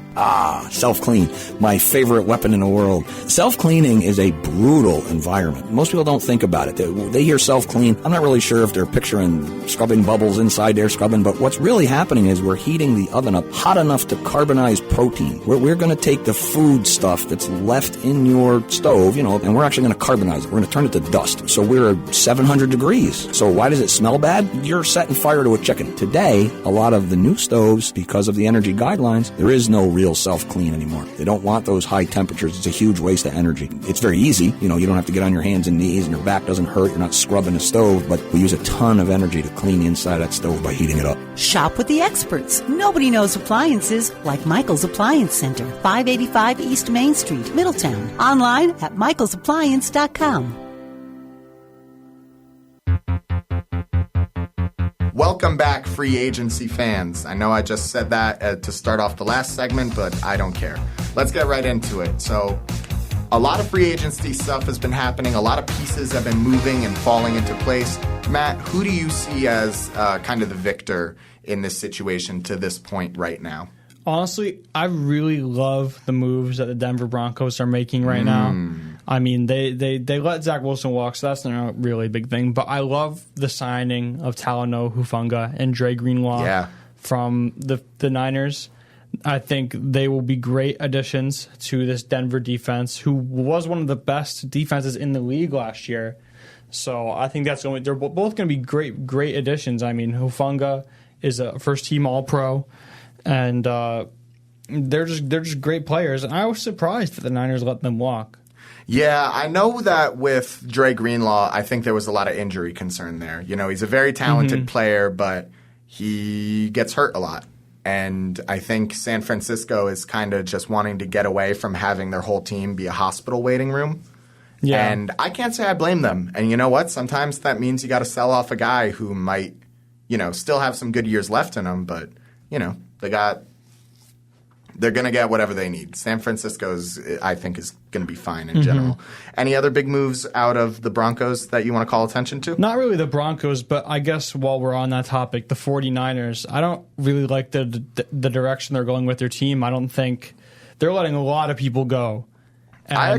G: Self-clean, my favorite weapon in the world. Self-cleaning is a brutal environment. Most people don't think about it. They hear self-clean. I'm not really sure if they're picturing scrubbing bubbles inside there, but what's really happening is we're heating the oven up hot enough to carbonize protein. We're going to take the food stuff that's left in your stove, and we're actually going to carbonize it. We're going to turn it to dust. So we're at 700 degrees. So why does it smell bad? You're setting fire to a chicken. Today, a lot of the new stoves, because of the energy guidelines, there is no real feel self-clean anymore. They don't want those high temperatures. It's a huge waste of energy. It's very easy. You don't have to get on your hands and knees and your back doesn't hurt. You're not scrubbing the stove, but we use a ton of energy to clean the inside of that stove by heating it up.
F: Shop with the experts. Nobody knows appliances like Michael's Appliance Center, 585 East Main Street, Middletown. Online at michaelsappliance.com.
A: Welcome back, free agency fans. I know I just said that to start off the last segment, but I don't care. Let's get right into it. So, a lot of free agency stuff has been happening. A lot of pieces have been moving and falling into place. Matt, who do you see as kind of the victor in this situation to this point right now?
B: Honestly, I really love the moves that the Denver Broncos are making right now. I mean, they let Zach Wilson walk, so that's not a really big thing. But I love the signing of Talanoa Hufanga and Dre Greenlaw from the Niners. I think they will be great additions to this Denver defense, who was one of the best defenses in the league last year. So I think they're both going to be great additions. I mean, Hufanga is a first-team All-Pro, and they're just great players. And I was surprised that the Niners let them walk.
A: Yeah, I know that with Dre Greenlaw, I think there was a lot of injury concern there. He's a very talented player, but he gets hurt a lot. And I think San Francisco is kind of just wanting to get away from having their whole team be a hospital waiting room. Yeah. And I can't say I blame them. And you know what? Sometimes that means you got to sell off a guy who might, still have some good years left in him, but, they're going to get whatever they need. San Francisco's, I think, is going to be fine in general. Any other big moves out of the Broncos that you want to call attention to?
B: Not really the Broncos, but I guess while we're on that topic, the 49ers, I don't really like the direction they're going with their team. I don't think they're letting a lot of people go. And
A: I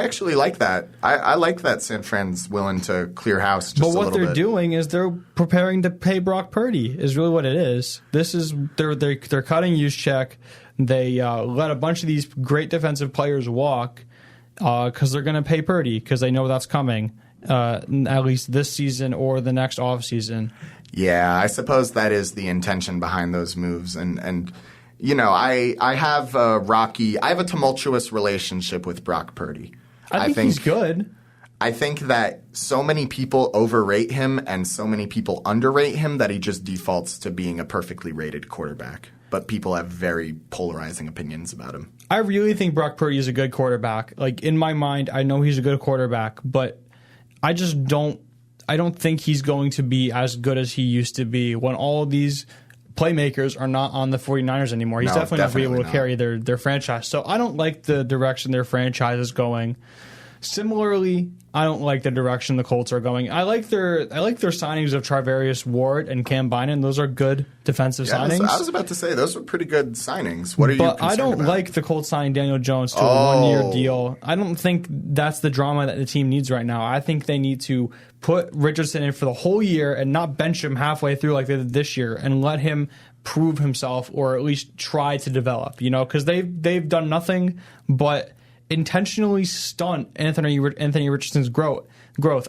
A: actually like that. I like that San Fran's willing to clear house just a little bit.
B: But what they're doing is they're preparing to pay Brock Purdy is really what it is. This is they're cutting Juszczyk. They let a bunch of these great defensive players walk because they're going to pay Purdy because they know that's coming at least this season or the next offseason.
A: Yeah, I suppose that is the intention behind those moves. And I have a tumultuous relationship with Brock Purdy.
B: I think he's good.
A: I think that so many people overrate him and so many people underrate him that he just defaults to being a perfectly rated quarterback. But people have very polarizing opinions about him.
B: I really think Brock Purdy is a good quarterback. Like, in my mind, I know he's a good quarterback, but I don't think he's going to be as good as he used to be when all of these playmakers are not on the 49ers anymore. He's definitely not going to be able to carry their franchise. So I don't like the direction their franchise is going. Similarly, I don't like the direction the Colts are going. I like their signings of Charvarius Ward and Cam Bynum. Those are good defensive signings.
A: I was about to say those were pretty good signings. What are you concerned about?
B: I don't like the Colts signing Daniel Jones to a one-year deal. I don't think that's the drama that the team needs right now. I think they need to put Richardson in for the whole year and not bench him halfway through like they did this year and let him prove himself or at least try to develop. Because they've done nothing but intentionally stunt Anthony Richardson's growth.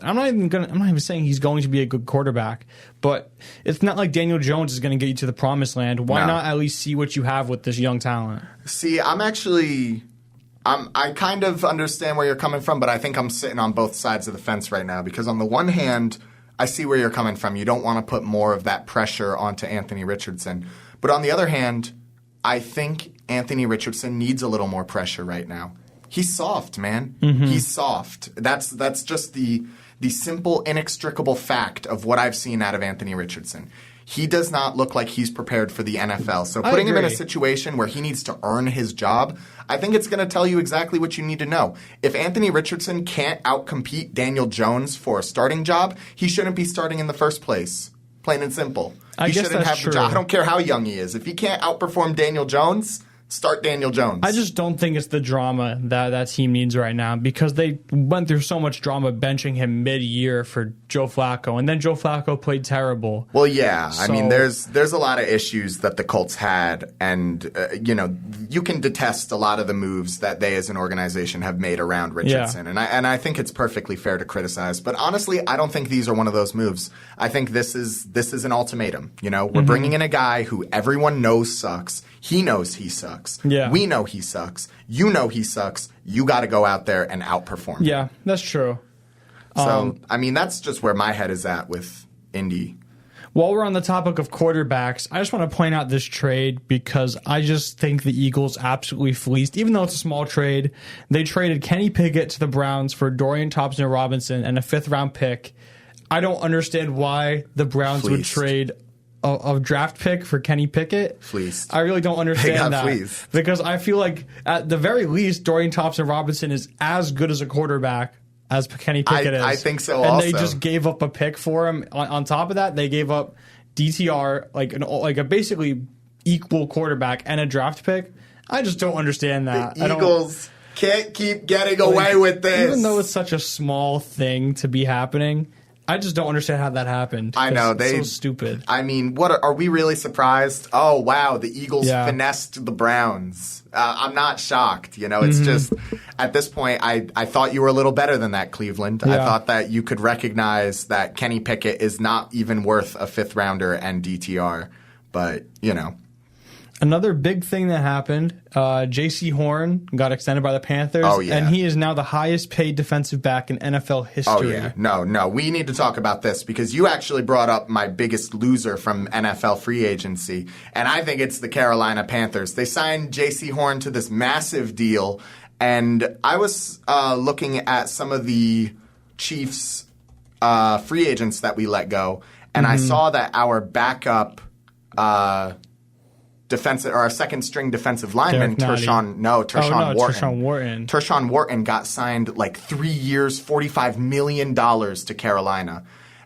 B: I'm not even saying he's going to be a good quarterback, but it's not like Daniel Jones is going to get you to the promised land. Why not at least see what you have with this young talent?
A: See, I kind of understand where you're coming from, but I think I'm sitting on both sides of the fence right now because on the one hand, I see where you're coming from. You don't want to put more of that pressure onto Anthony Richardson. But on the other hand, I think Anthony Richardson needs a little more pressure right now. He's soft, man. He's soft. That's just the simple, inextricable fact of what I've seen out of Anthony Richardson. He does not look like he's prepared for the NFL. So putting him in a situation where he needs to earn his job, I think it's going to tell you exactly what you need to know. If Anthony Richardson can't outcompete Daniel Jones for a starting job, he shouldn't be starting in the first place. Plain and simple. He shouldn't have the job. I don't care how young he is. If he can't outperform Daniel Jones, start Daniel Jones.
B: I just don't think it's the drama that team needs right now because they went through so much drama benching him mid-year for Joe Flacco, and then Joe Flacco played terrible.
A: Well, yeah. I mean, there's a lot of issues that the Colts had, and you can detest a lot of the moves that they as an organization have made around Richardson, and I think it's perfectly fair to criticize. But honestly, I don't think these are one of those moves. I think this is an ultimatum. We're bringing in a guy who everyone knows sucks. He knows he sucks. sucks.
B: Yeah.
A: We know he sucks. You know he sucks. You got to go out there and outperform him.
B: Yeah, that's true.
A: So, I mean, that's just where my head is at with Indy.
B: While we're on the topic of quarterbacks, I just want to point out this trade because I just think the Eagles absolutely fleeced. Even though it's a small trade, they traded Kenny Pickett to the Browns for Dorian Thompson-Robinson and a 5th-round pick. I don't understand why the Browns would trade a draft pick for Kenny Pickett.
A: Fleeced.
B: I really don't understand that.
A: Fleeced.
B: Because I feel like, at the very least, Dorian Thompson-Robinson is as good as a quarterback as Kenny Pickett is.
A: I think so
B: and
A: also.
B: They just gave up a pick for him. On top of that, they gave up DTR, like a basically equal quarterback and a draft pick. I just don't understand that.
A: The Eagles can't keep getting away with this.
B: Even though it's such a small thing to be happening, I just don't understand how that happened.
A: I know.
B: It's so stupid.
A: I mean, what are we really surprised? Oh, wow, the Eagles finessed the Browns. I'm not shocked. You know, it's just at this point, I thought you were a little better than that, Cleveland. I thought that you could recognize that Kenny Pickett is not even worth a 5th-rounder and DTR. But, you know.
B: Another big thing that happened, J.C. Horn got extended by the Panthers, and he is now the highest paid defensive back in NFL history.
A: Oh, yeah. No. We need to talk about this because you actually brought up my biggest loser from NFL free agency, and I think it's the Carolina Panthers. They signed J.C. Horn to this massive deal, and I was looking at some of the Chiefs free agents that we let go, and I saw that our backup defensive or our second string defensive lineman, Tershawn Wharton. Tershawn Wharton got signed like 3 years, $45 million to Carolina.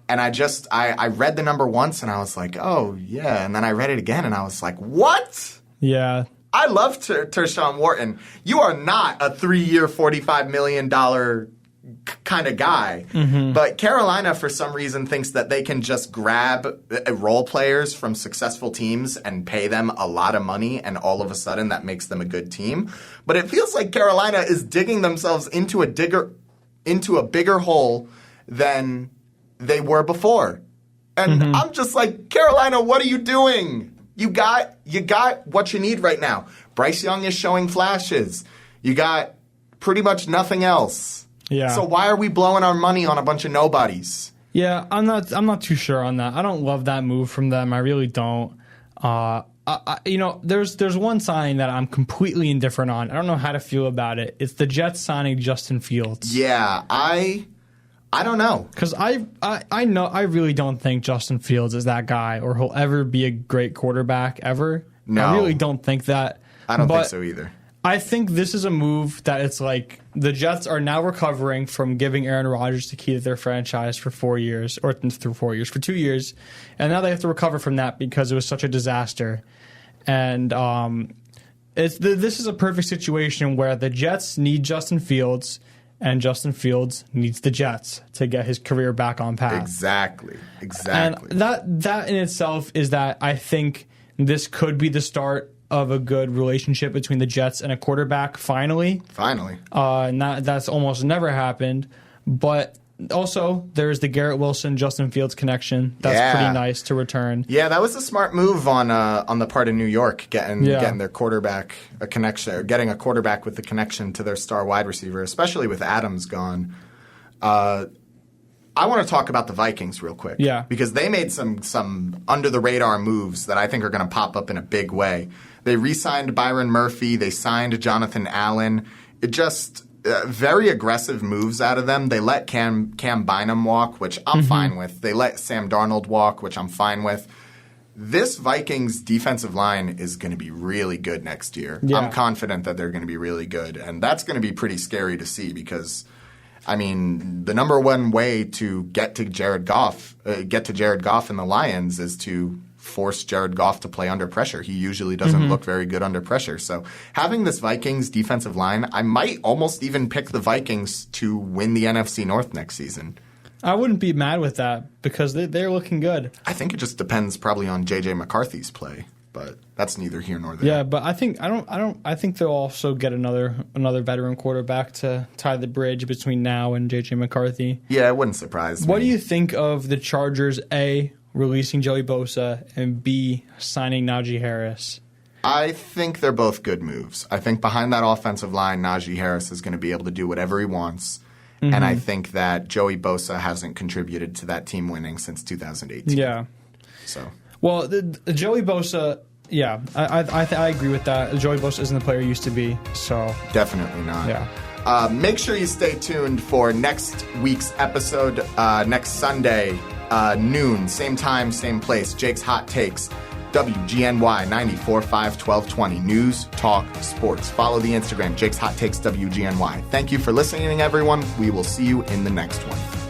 A: And I read the number once and I was like, oh yeah. And then I read it again and I was like, what?
B: Yeah.
A: I love Tershawn Wharton. You are not a 3-year, $45 million kind of guy. But Carolina, for some reason, thinks that they can just grab role players from successful teams and pay them a lot of money, and all of a sudden that makes them a good team. But it feels like Carolina is digging themselves into a bigger hole than they were before. And I'm just like, Carolina, what are you doing? You got what you need right now. Bryce Young is showing flashes. You got pretty much nothing else.
B: Yeah.
A: So why are we blowing our money on a bunch of nobodies?
B: Yeah, I'm not too sure on that. I don't love that move from them. I really don't. There's one signing that I'm completely indifferent on. I don't know how to feel about it. It's the Jets signing Justin Fields.
A: Yeah, I don't know.
B: Because I really don't think Justin Fields is that guy or he'll ever be a great quarterback ever.
A: No.
B: I really don't think that.
A: I don't think so either.
B: I think this is a move that it's like the Jets are now recovering from giving Aaron Rodgers the key to their franchise for 4 years, or through 4 years, for 2 years. And now they have to recover from that because it was such a disaster. And this is a perfect situation where the Jets need Justin Fields and Justin Fields needs the Jets to get his career back on path.
A: Exactly.
B: And that in itself is that I think this could be the start of a good relationship between the Jets and a quarterback, finally. And that's almost never happened. But also, there's the Garrett Wilson, Justin Fields connection. That's pretty nice to return.
A: Yeah, that was a smart move on the part of New York, getting their quarterback a connection, or getting a quarterback with the connection to their star wide receiver, especially with Adams gone. I want to talk about the Vikings real quick.
B: Yeah.
A: Because they made some under-the-radar moves that I think are going to pop up in a big way. They re-signed Byron Murphy. They signed Jonathan Allen. It just very aggressive moves out of them. They let Cam Bynum walk, which I'm fine with. They let Sam Darnold walk, which I'm fine with. This Vikings defensive line is going to be really good next year. Yeah. I'm confident that they're going to be really good. And that's going to be pretty scary to see because – I mean, the number one way to get to Jared Goff and the Lions is to force Jared Goff to play under pressure. He usually doesn't look very good under pressure. So having this Vikings defensive line, I might almost even pick the Vikings to win the NFC North next season.
B: I wouldn't be mad with that because they're looking good.
A: I think it just depends probably on J.J. McCarthy's play. But that's neither here nor there.
B: Yeah, but I think they'll also get another veteran quarterback to tie the bridge between now and J.J. McCarthy.
A: Yeah, it wouldn't surprise me.
B: What do you think of the Chargers, A, releasing Joey Bosa, and B, signing Najee Harris?
A: I think they're both good moves. I think behind that offensive line, Najee Harris is going to be able to do whatever he wants. Mm-hmm. And I think that Joey Bosa hasn't contributed to that team winning since 2018.
B: Yeah.
A: So.
B: Well, the Joey Bosa, yeah, I agree with that. Joey Bosa isn't the player he used to be, so.
A: Definitely not.
B: Yeah.
A: Make sure you stay tuned for next week's episode, next Sunday, noon, same time, same place. Jake's Hot Takes, WGNY 94.5 1220. News, talk, sports. Follow the Instagram, Jake's Hot Takes WGNY. Thank you for listening, everyone. We will see you in the next one.